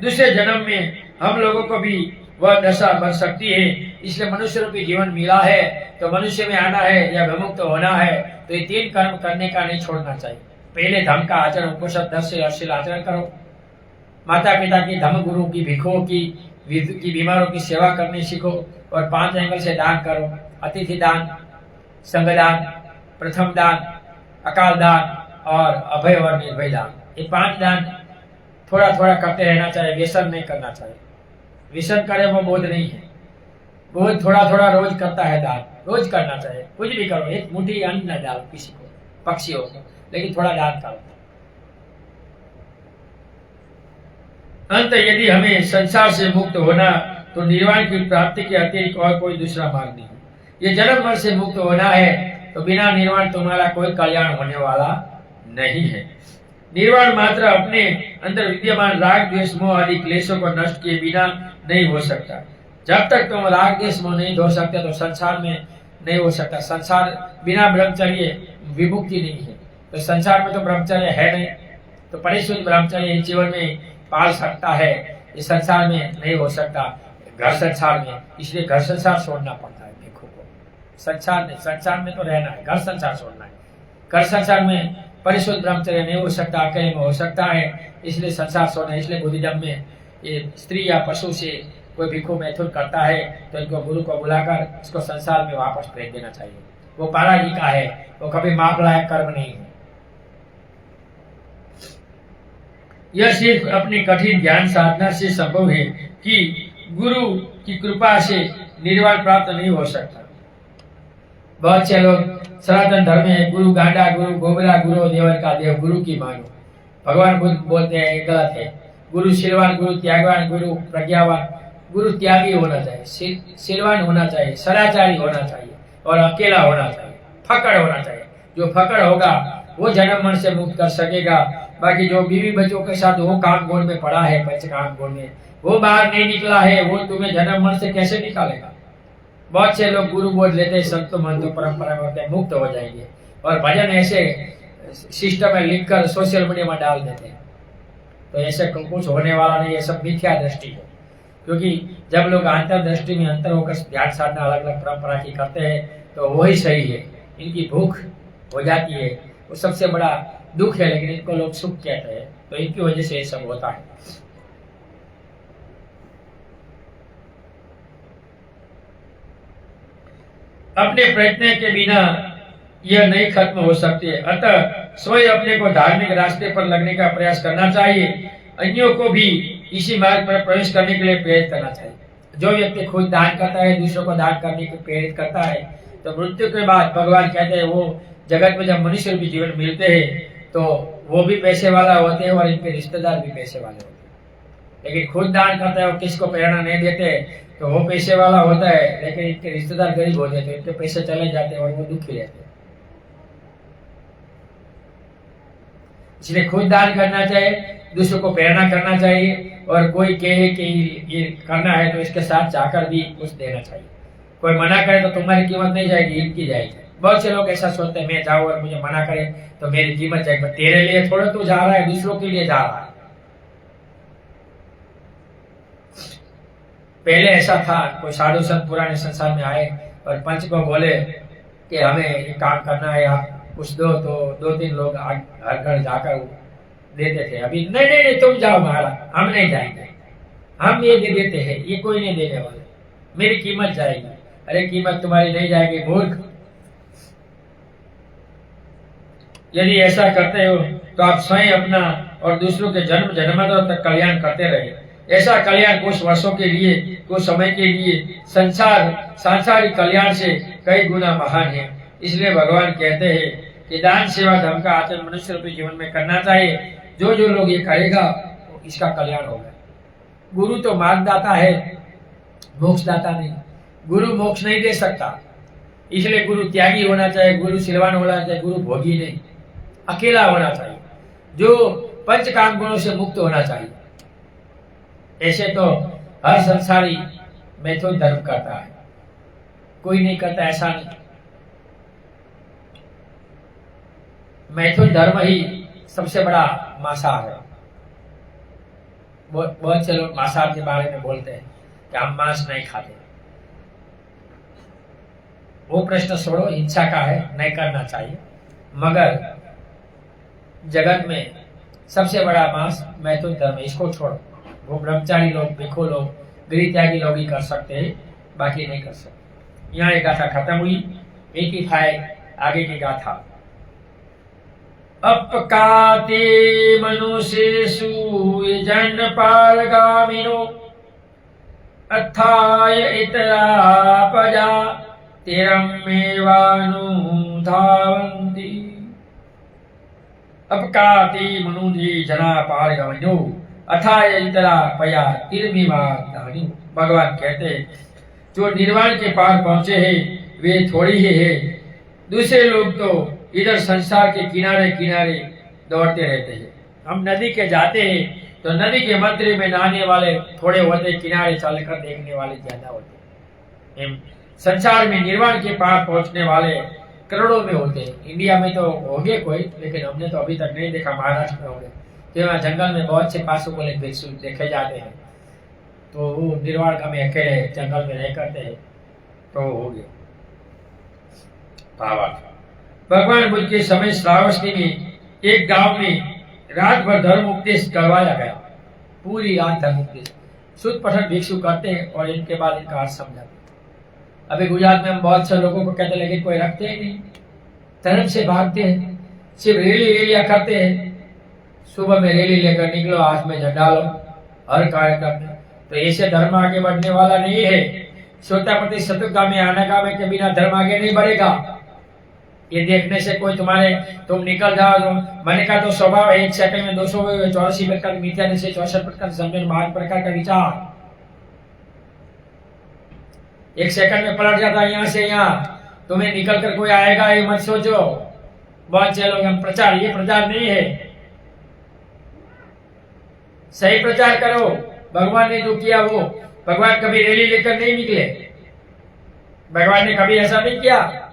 दूसरे जन्म में हम लोगों को भी वह दशा बन सकती है। इसलिए मनुष्य रूपी जीवन मिला है तो मनुष्य में आना है या विमुक्त होना है, तो ये 3 कर्म करने का नहीं छोड़ना चाहिए। पहले धर्म का आचरण, उपोषित दस से अश्लील आचरण करो, माता पिता की, धर्म गुरु की, भिक्षुओं की बीमारों की सेवा करनी सीखो, और 5 एंगल से दान करो, अतिथि दान, संगदान, प्रथम दान, अकाल दान और अभय और निर्भय दान। ये 5 दान थोड़ा थोड़ा करते रहना चाहिए, व्यसन नहीं करना चाहिए। व्यसन करे वो बोध नहीं है, बोध थोड़ा थोड़ा रोज करता है दान, रोज करना चाहिए। कुछ भी करो, एक मुट्ठी अन्न न डालो किसी को, पक्षियों को, लेकिन थोड़ा दान करो। अंत यदि हमें संसार से मुक्त होना तो निर्वाण की प्राप्ति के अतिरिक्त और कोई दूसरा मार्ग नहीं। ये जन्म मरण से मुक्त होना है तो बिना निर्वाण तुम्हारा कोई कल्याण होने वाला नहीं है। निर्वाण मात्र अपने अंदर विद्यमान राग द्वेष मोह आदि क्लेशों को नष्ट किए बिना नहीं हो सकता। जब तक तुम राग द्वेष मोह नहीं धो सकते तो संसार में नहीं हो सकता। संसार बिना ब्रह्मचर्य विमुक्ति नहीं है, तो संसार में तो ब्रह्मचर्य है नहीं, तो परिशुद्ध ब्रह्मचर्य जीवन में पाल सकता है, इस संसार में नहीं हो सकता। घर संसार में, इसलिए घर संसार छोड़ना पड़ता है भिक्षु को। संसार में तो रहना है, घर संसार छोड़ना है। घर संसार में परिशुद्ध ब्रह्मचर्य नहीं हो सकता, अकेले में हो सकता है, इसलिए संसार छोड़ना। इसलिए बुद्धिज्म में ये स्त्री या पशु से कोई भिक्षु मैथुन करता है तो इनको गुरु को बुलाकर इसको संसार में वापस भेज देना चाहिए। वो परागी का है, वो कभी माप लायक कर्म नहीं है। यह सिर्फ अपनी कठिन ज्ञान साधना से संभव है कि गुरु की कृपा से निर्वाण प्राप्त नहीं हो सकता। बहुत से लोग सनातन धर्म में गुरु गांडा, गुरु गोबरा, गुरु देवर का देव, गुरु की मानो। भगवान बुद्ध बोलते हैं ये गलत है। गुरु शीलवान, गुरु त्यागवान, गुरु प्रज्ञावान, गुरु त्यागी होना चाहिए, शीलवान होना चाहिए, सदाचारी होना चाहिए और अकेला होना चाहिए, फकड़ होना चाहिए। जो फकड़ होगा वो जन्म मरण से मुक्त कर सकेगा। बाकी जो बीवी बच्चों के साथ वो काम गुण में पड़ा है, पंच काम गुण में, वो बाहर नहीं निकला है, वो तुम्हें जन्म मरण से कैसे निकालेगा। बहुत से लोग गुरु बोल लेते हैं, संतों मंतों परंपरा में मुक्त हो जाएंगे और भजन ऐसे सिस्टम में लिखकर सोशल मीडिया में डाल देते हैं। तो ऐसे कुछ होने वाला नहीं, ये सब मिथ्या दृष्टि है। क्योंकि जब लोग अंतर दृष्टि में अंतर होकर ध्यान साधना अलग अलग परंपरा की करते हैं तो वही सही है। इनकी भूख हो जाती है, वो सबसे बड़ा दुख है, लेकिन इनको लोग सुख कहते हैं, तो इनकी वजह से ये सब होता है। अपने प्रयत्न के बिना यह नहीं खत्म हो सकती है। अतः स्वयं अपने को धार्मिक रास्ते पर लगने का प्रयास करना चाहिए, अन्यों को भी इसी मार्ग पर प्रवेश करने के लिए प्रेरित करना चाहिए। जो व्यक्ति खुद दान करता है, दूसरों को दान करने के प्रेरित करता है, तो मृत्यु के बाद भगवान कहते हैं वो जगत में जब मनुष्य भी जीवन मिलते हैं तो वो भी पैसे वाला होते हैं और इनके रिश्तेदार भी पैसे वाले होते हैं। लेकिन खुद दान करता है और किसको प्रेरणा नहीं देते तो वो पैसे वाला होता है, लेकिन इनके रिश्तेदार गरीब होते हैं तो इनके पैसे चले जाते हैं और वो दुखी रहते हैं। इसलिए खुद दान करना चाहिए, दूसरों को प्रेरणा करना चाहिए, और कोई कहे कि ये करना है तो इसके साथ जाकर भी कुछ देना चाहिए। कोई मना करे तो तुम्हारी कीमत नहीं जाएगी, इनकी जाएगी। बहुत से लोग ऐसा सोचते हैं मैं जाऊं और मुझे मना करे तो मेरी कीमत जाएगी। तेरे लिए थोड़ा तू जा रहा है, दूसरों के लिए जा रहा है। पहले ऐसा था, कोई साधु संत पुराने संसार में आए और पंच को बोले कि हमें ये काम करना है, आप कुछ दो, तो 2-3 लोग हर घर जाकर देते थे। अभी नहीं नहीं नहीं तुम जाओ महाराज, हम नहीं जाएंगे, हम ये दे देते हैं, ये कोई नहीं देने वाले, मेरी कीमत जाएगी। अरे कीमत तुम्हारी नहीं जाएगी मूर्ख। यदि ऐसा करते हो तो आप स्वयं अपना और दूसरों के जन्म जन्मांतरों तक कल्याण करते रहे। ऐसा कल्याण कुछ वर्षों के लिए, कुछ समय के लिए सांसारिक कल्याण से कई गुना महान है। इसलिए भगवान कहते हैं कि दान सेवा धर्म का आचरण मनुष्य रूपी जीवन में करना चाहिए। जो जो लोग ये करेगा इसका कल्याण होगा। गुरु तो मार्गदाता है, मोक्षदाता नहीं। गुरु मोक्ष नहीं दे सकता, इसलिए गुरु त्यागी होना चाहिए, गुरु शीलवान होना चाहिए, गुरु भोगी नहीं, अकेला होना चाहिए, जो पंच काम गुणों से मुक्त होना चाहिए। ऐसे तो हर संसारी मैथुन धर्म करता है, कोई नहीं करता ऐसा नहीं। मैथुन धर्म ही सबसे बड़ा मांसाहार है। बहुत से लोग मांसाहार के बारे में बोलते हैं कि हम मांस नहीं खाते। वो प्रश्न छोड़ो, हिंसा का है, नहीं करना चाहिए। मगर जगत में सबसे बड़ा मांस मैथुन धर्म, इसको छोड़ो। वो ब्रह्मचारी लोग, भिक्षु लोग, गृह त्यागी लोग ही कर सकते हैं, बाकी नहीं कर सकते। यहाँ एक गाथा खत्म हुई। 85 आगे की गाथा। अपकाते मनुष्येषु ये जन पारगामिनो अथाय इतरापजा तिरमेवानुधावन्ति। अपकाते मनुष्य जना पारगामिनो, अथाय इतरा पया तिरमीवार। भगवान कहते हैं जो निर्वाण के पार पहुंचे हैं वे थोड़ी ही है, दूसरे लोग तो इधर संसार के किनारे किनारे दौड़ते रहते हैं। हम नदी के जाते हैं तो नदी के मध्य में नहाने वाले थोड़े होते, किनारे चलकर देखने वाले ज्यादा होते। संसार में निर्वाण के पार पहुंचने वाले करोड़ों में होते हैं। इंडिया में तो होंगे कोई, लेकिन हमने तो अभी तक नहीं देखा। महाराष्ट्र में होंगे कि वहाँ जंगल में बहुत से पासों को भिक्षु देखे जाते हैं, तो वो निर्वाण का में अकेले जंगल में रह करते हैं, तो हो गए। भगवान बुद्ध के समय श्रावस्ती में एक गांव में रात भर धर्म उपदेश करवाया गया। पूरी रात धर्म उपदेश शुद्ध पठन भिक्षु करते हैं और इनके बाद इनका अर्थ समझाते हैं। अभी गुजरात में हम बहुत से लोगों को कहते, लेकिन कोई रखते ही नहीं, धर्म से भागते हैं, सिर्फ रैलियां करते हैं। सुबह में रैली लेकर निकलो, हाथ में झंडा लो हर कार्यक्रम में, तो ऐसे धर्म आगे बढ़ने वाला नहीं है। श्रोतापति शत्रुगामी अनागामी के बिना धर्म आगे नहीं बढ़ेगा। ये देखने से कोई तुम निकल जाओ, तो मन का तो स्वभाव है, 1 सेकंड में 284 प्रकार मिथ्या निश्चय, 64 प्रकार समझन, 12 प्रकार का विचार 1 सेकंड में पलट जाता है यहाँ से यहाँ। तुम्हें निकल कर कोई आएगा ये मत सोचो। बहुत से लोग हम प्रचार, ये प्रचार नहीं है। सही प्रचार करो। भगवान ने जो किया वो, भगवान कभी रैली लेकर नहीं निकले, भगवान ने कभी ऐसा नहीं किया।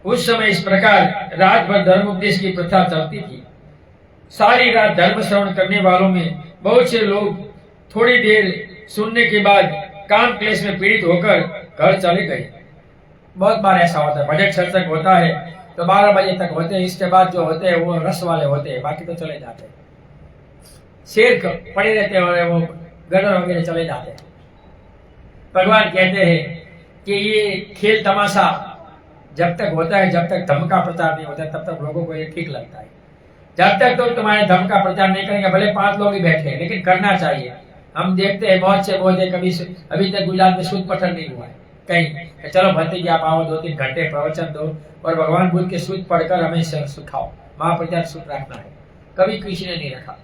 उस समय इस प्रकार रात भर धर्म उपदेश की प्रथा चलती थी। सारी रात धर्म श्रवण करने वालों में बहुत से लोग थोड़ी देर सुनने के बाद काम क्लेश में पीड़ित होकर घर चले गए। बहुत बार ऐसा होता है, बजट सत्संग होता है तो 12 बजे तक होते हैं, इसके बाद जो होते हैं वो रस वाले होते हैं, बाकी तो चले जाते हैं। शेर पड़े रहते हैं और वो गदर वगैरह चले जाते हैं। भगवान कहते हैं कि ये खेल तमाशा जब तक होता है, जब तक धर्म का प्रचार नहीं होता तब तक लोगों को ये ठीक लगता है। जब तक तो तुम्हारे धर्म का प्रचार नहीं करेंगे, भले 5 लोग ही बैठे, लेकिन करना चाहिए। हम देखते हैं बहुत से बोलते, कभी अभी तक गुजरात में शुद्ध पठन नहीं हुआ है कहीं। चलो भक्ति जी आप आओ, 2-3 घंटे प्रवचन दो और भगवान बुद्ध के सूत्र पढ़कर हमें सिखाओ। महाप्रचार सूत्र रखना है, कभी किसी ने नहीं रखा।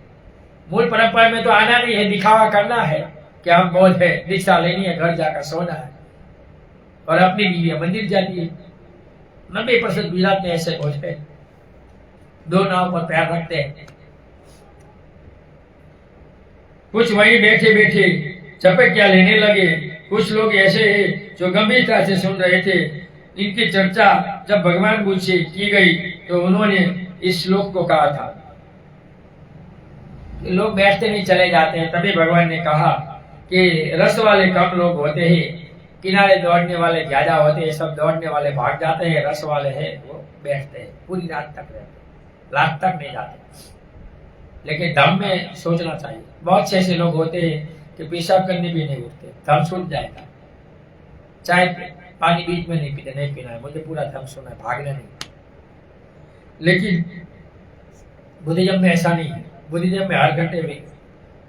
मूल परंपरा में तो आना नहीं है, दिखावा करना है कि हम बौद्ध है, दीक्षा लेनी है, घर जाकर सोना है और अपनी बीवी मंदिर जाती है। 90% गुजरात में ऐसे बौद्ध है, 2 नाव पर पैर रखते हैं। कुछ वहीं बैठे बैठे चपकिया लेने लगे। कुछ लोग ऐसे हैं जो गंभीरता से सुन रहे थे। इनकी चर्चा जब भगवान बुद्ध से की गई तो उन्होंने इस श्लोक को कहा था कि लोग बैठते नहीं चले जाते हैं। तभी भगवान ने कहा कि रस वाले कम लोग होते हैं, किनारे दौड़ने वाले ज्यादा होते हैं, सब दौड़ने वाले भाग जाते हैं, रस वाले हैं वो बैठते हैं, पूरी रात तक रहते हैं, रात तक नहीं जाते। लेकिन धर्म में सोचना चाहिए। बहुत से ऐसे लोग होते हैं कि पेशाब करने भी नहीं उठते, धर्म छूट जाएगा। चाय पानी बीच में नहीं पीते, नहीं पीना है, मुझे पूरा धर्म सुना है, भागना नहीं। लेकिन बुद्धिज्म में ऐसा नहीं है। बुद्धिज्म में हर घंटे में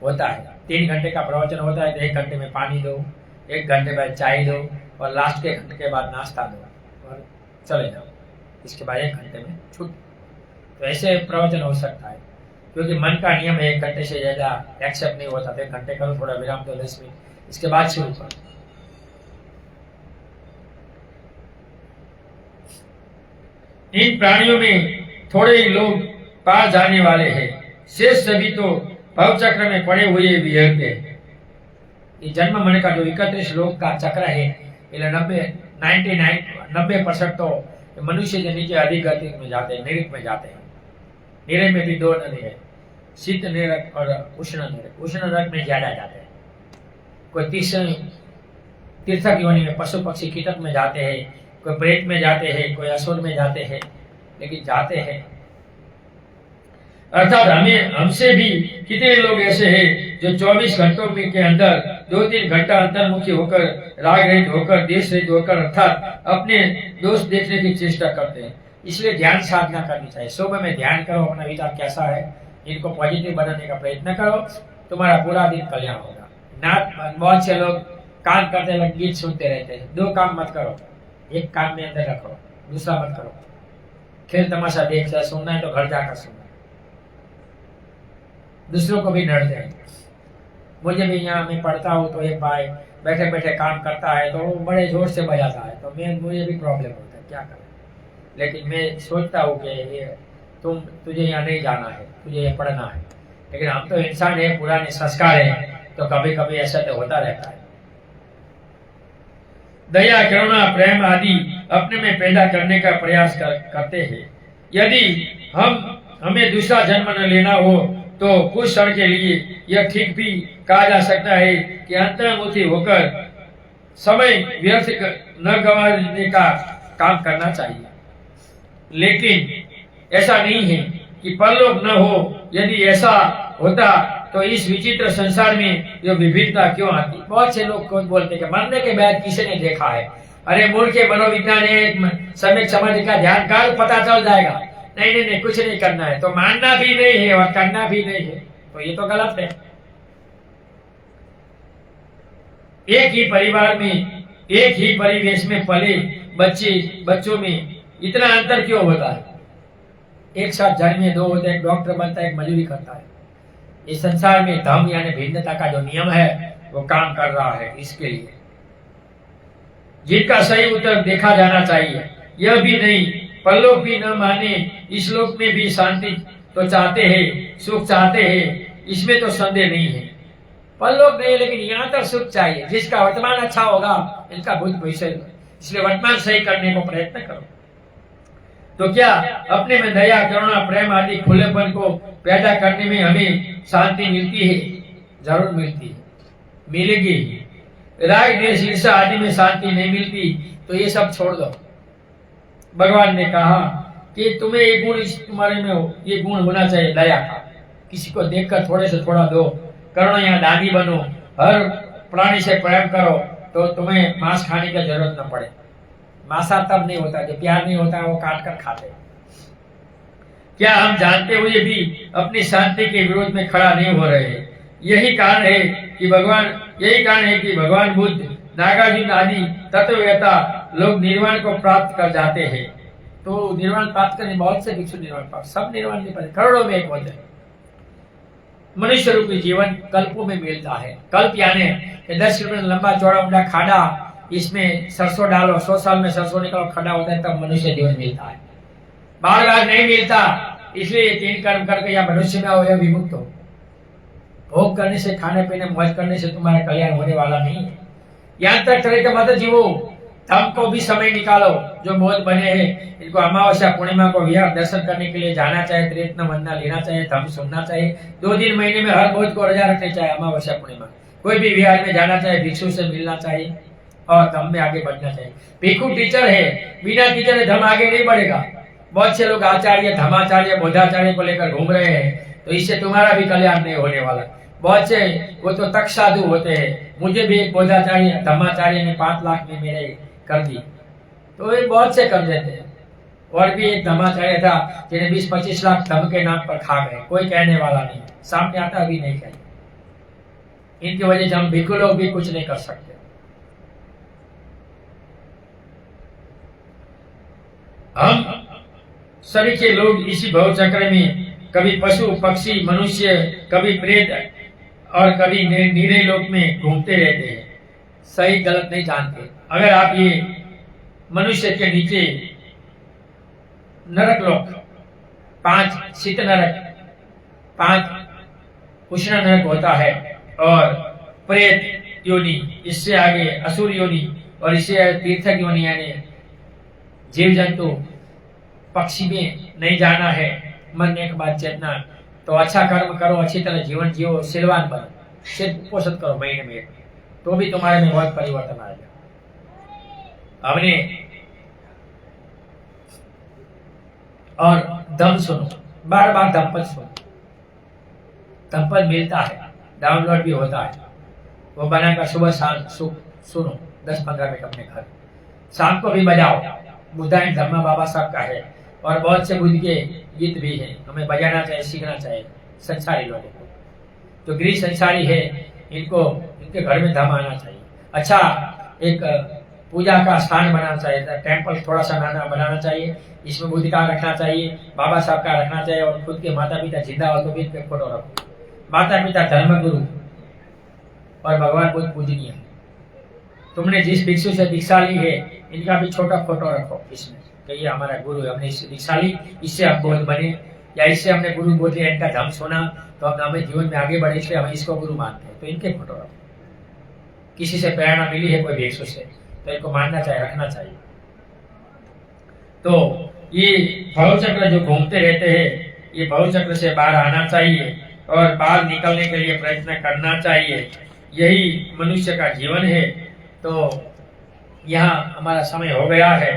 होता है, 3 घंटे का प्रवचन होता है तो 1 घंटे में पानी दो, 1 घंटे बाद चाय दो और लास्ट के घंटे के बाद नाश्ता दो और चले जाओ। इसके बाद 1 घंटे में छूट। तो ऐसे प्रवचन हो सकता है, क्योंकि मन का नियम है 1 घंटे से ज्यादा एक्सेप्ट नहीं होता। 1 घंटे करो, थोड़ा विराम दो 10 मिनट, इसके बाद शुरू करो। इन प्राणियों में थोड़े ही लोग पार जाने वाले हैं, शेष सभी तो भव चक्र में पड़े हुए विहरते हैं। ये जन्म मरण का जो 31 श्लोक का चक्र है, 90% तो मनुष्य के नीचे अधिगति में जाते हैं, नरक में जाते हैं। नरक में भी 2 नरक है, शीत नरक और उष्ण नरक। उष्ण नरक में ज्यादा जाते हैं। कोई तीर्थक योनि में पशु पक्षी कीटक में जाते हैं, कोई प्रेत में जाते हैं, कोई असुर में जाते हैं, लेकिन जाते हैं। अर्थात हमसे भी कितने लोग ऐसे हैं जो 24 घंटों के अंदर 2-3 घंटा अंतर्मुखी होकर, राग रहित होकर, देश रहित होकर, अर्थात अपने दोष देखने की चेष्टा करते हैं। इसलिए ध्यान साधना करनी चाहिए। सुबह में ध्यान करो, अपना विचार कैसा है इनको पॉजिटिव बनाने का प्रयत्न करो, तुम्हारा पूरा दिन कल्याण होगा। नाथ बहुत से लोग काम करते वक्त गीत सुनते रहते हैं। 2 काम मत करो, एक काम में अंदर रखो, दूसरा मत करो। खेल तमाशा देख कर सुनना है तो घर जाकर सुनना, दूसरों को भी नड़ जाए। मुझे भी यहाँ मैं पढ़ता हूँ तो एक भाई बैठे बैठे काम करता है तो वो बड़े जोर से बजाता है, तो मुझे भी प्रॉब्लम होता है, क्या करें। लेकिन मैं सोचता हूँ कि ये तुझे यहाँ नहीं जाना है, तुझे ये पढ़ना है। लेकिन हम तो इंसान है, पुराने संस्कार है, तो कभी कभी ऐसा तो होता रहता है। दया, करुणा, प्रेम आदि अपने में पैदा करने का प्रयास करते हैं। यदि हमें दूसरा जन्म न लेना हो तो कुछ क्षण के लिए यह ठीक भी कहा जा सकता है कि अंतर्मुखी होकर समय व्यर्थ न गंवाने का काम करना चाहिए। लेकिन ऐसा नहीं है कि परलोक न हो। यदि ऐसा होता तो इस विचित्र संसार में ये विभिन्नता क्यों आती। बहुत से लोग कौन बोलते हैं कि मरने के बाद किसी ने देखा है, अरे मूर्ख के मनोविज्ञान है, समय समाधि का ध्यान कर पता चल जाएगा। नहीं नहीं नहीं, कुछ नहीं करना है, तो मानना भी नहीं है और करना भी नहीं है, तो ये तो गलत है। एक ही परिवार में, एक ही परिवेश में पले बच्चों में इतना अंतर क्यों होता है। एक साथ जन्मे दो होते, एक डॉक्टर बनता है, एक मजदूरी करता है। इस संसार में धर्म यानी भिन्नता का जो नियम है वो काम कर रहा है इसके लिए। जिनका सही उत्तर देखा जाना चाहिए। यह भी नहीं, परलोक भी न माने, इस लोक में भी शांति तो चाहते हैं, सुख चाहते हैं, इसमें तो संदेह नहीं है। परलोक नहीं, लेकिन यहाँ तक सुख चाहिए। जिसका वर्तमान अच्छा होगा इनका भूत भविष्य, इसलिए वर्तमान सही करने को प्रयत्न करो। तो क्या अपने में दया, करुणा, प्रेम आदि खुलेपन को पैदा करने में हमें शांति मिलती है? जरूर मिलती है, मिलेगी। राग, द्वेष, ईर्ष्या आदि में शांति नहीं मिलती तो ये सब छोड़ दो। भगवान ने कहा कि तुम्हें ये गुण तुम्हारे में हो, ये गुण होना चाहिए दया का। किसी को देखकर थोड़े से थोड़ा दो, करुणा या दानी बनो, हर प्राणी से प्रेम करो तो तुम्हें मांस खाने की जरूरत न पड़े। मांसा तब नहीं होता जब प्यार नहीं होता, वो काट कर खाते। क्या हम जानते हुए भी अपनी शांति के विरोध में खड़ा नहीं हो रहे हैं? यही कारण है कि भगवान बुद्ध, नागार्जुन आदि तत्ववेता लोग निर्वाण को प्राप्त कर जाते हैं। तो निर्वाण प्राप्त करने बहुत से भिक्षु निर्वाण प्राप्त, सब निर्वाण नहीं पाते, करोड़ों में एक होते हैं। मनुष्य रूपी जीवन कल्पों में मिलता है। कल्प यानी 10 किलोमीटर लंबा चौड़ा ऊंडा खाड़ा, इसमें सरसों डालो, 100 साल में सरसों निकलो, खड़ा होता है, तब मनुष्य जीवन मिलता है। बार बार नहीं मिलता, इसलिए 3 कर्म करके या मनुष्य में हो या विमुक्त हो। भोग करने से, खाने पीने मौज करने से तुम्हारा कल्याण होने वाला नहीं है। यहाँ तक तरह के मत जीवो, धर्म को भी समय निकालो। जो मौज बने हैं इनको अमावस्या पूर्णिमा को विहार दर्शन करने के लिए जाना चाहिए, त्रिरत्न वंदना लेना चाहिए, धर्म सुनना चाहिए। 2 दिन महीने में हर मौज को रजा रखनी चाहिए। अमावस्या पूर्णिमा कोई भी विहार में जाना चाहिए, भिक्षु से मिलना चाहिए और धर्म में आगे बढ़ना चाहिए। भिक्षु टीचर है, बिना टीचर के धर्म आगे नहीं बढ़ेगा। बहुत से लोग आचार्य, धर्माचार्य, बोधाचार्य को लेकर घूम रहे हैं, तो इससे तुम्हारा भी कल्याण नहीं होने वाला। बहुत से वो तो तक साधु होते हैं। मुझे भी एक बोधाचार्य, धर्माचार्य ने 5 लाख में मेरे कर दी, तो ये बहुत से कर देते हैं। और भी एक धर्माचार्य था जिन्हें 20-25 लाख धर्म के नाम पर खा गए, कोई कहने वाला नहीं, सामने आता अभी नहीं कहे। इनकी वजह से हम भिक्षु लोग भी कुछ नहीं कर सकते। हम सभी के लोग इसी भव चक्र में कभी पशु पक्षी मनुष्य, कभी प्रेत और कभी नीरे लोक में घूमते रहते हैं, सही गलत नहीं जानते। अगर आप ये मनुष्य के नीचे नरक लोक 5 शीत नरक, 5 उष्ण नरक होता है, और प्रेत योनि, इससे आगे असुर योनि, और इससे आगे तीर्थक योनि यानी जीव जंतु पक्षी में नहीं जाना है। मरने के बाद चेतना, तो अच्छा कर्म करो, अच्छी तरह जीवन जियो, सिलवान बनो, सिर्फ पोषण करो महीने में, तो भी तुम्हारे में बहुत परिवर्तन आएगा। हमने और दम सुनो, बार बार दमपद सुनो। दमपद मिलता है, डाउनलोड भी होता है, वो बनाकर सुबह शाम सुनो 10-15 मिनट अपने घर। शाम को भी बजाओ, बुधायन धर्मा बाबा साहब का है, और बहुत से बुद्ध के गीत भी हैं। हमें बजाना चाहिए, सीखना चाहिए संसारी लोगों को। जो गृह संसारी है इनको, इनके घर में धम आना चाहिए। अच्छा, एक पूजा का स्थान बनाना चाहिए, टेम्पल थोड़ा सा नाना बनाना चाहिए, इसमें बुद्ध का रखना चाहिए, बाबा साहब का रखना चाहिए, और खुद के माता पिता जिंदा हो तो भी इनके फोटो रखो। माता पिता धर्मगुरु और भगवान बुद्ध पूजनीय है। तुमने जिस भिक्षु से दीक्षा ली है इनका भी छोटा फोटो रखो इसमें, कि ये हमारा गुरु है, हमने इससे दीक्षा ली, इससे हम बोध बने, या इससे हमने गुरु बोध लिया, इनका धर्म सुना तो अब हमें जीवन में आगे बढ़े, इसलिए हम इसको गुरु मानते हैं, तो इनके फोटो रखो। किसी से प्रेरणा मिली है कोई भिक्षु से तो इनको मानना चाहिए, रखना चाहिए। तो ये भवचक्र जो घूमते रहते हैं, ये भवचक्र से बाहर आना चाहिए और बाहर निकलने के लिए प्रयत्न करना चाहिए, यही मनुष्य का जीवन है। तो यहाँ हमारा समय हो गया है।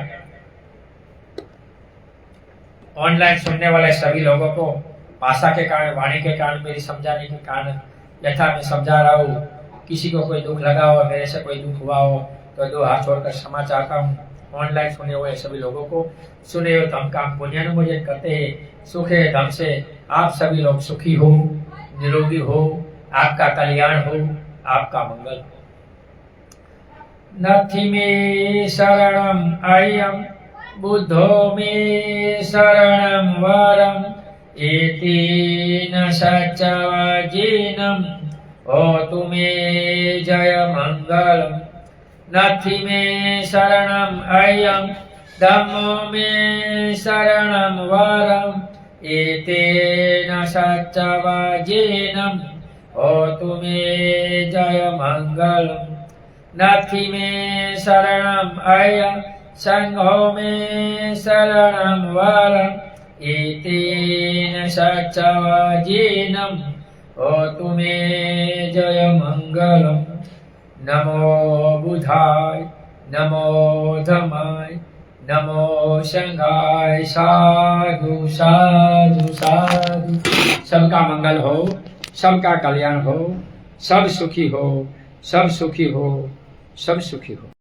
ऑनलाइन सुनने वाले सभी लोगों को भाषा के कारण, वाणी के कारण, मेरी समझाने के कारण यथा मैं समझा रहा हूँ, किसी को कोई दुख लगा हो, मेरे से कोई दुख हुआ हो तो दो हाथ छोड़कर क्षमा चाहता हूँ। ऑनलाइन सुने हुए सभी लोगों को सुने हो धम का पुण्यानुमोदन करते हैं। सुखे धम से आप सभी लोग सुखी हो, निरोगी हो, आपका कल्याण हो, आपका मंगल हो। नथि मे शरणम अयम बुद्धो मे शरणम वरम एतेन सच्चवचनम होतु मे जय मंगलम। नथि मे शरणम अयम धम्मो मे शरणम वरम एतेन सच्चवचनम होतु मे जय मंगलम। नथि मे शरणम अयम संघो मे शरणम वरम एतेन सच्चवचनम होतु मे जय मंगलम। नमो बुधाय, नमो धम्माय, नमो संघाय, साधु साधु साधु। सबका मंगल हो, सबका कल्याण हो, सब सुखी हो, सब सुखी हो, सब सुखी हो।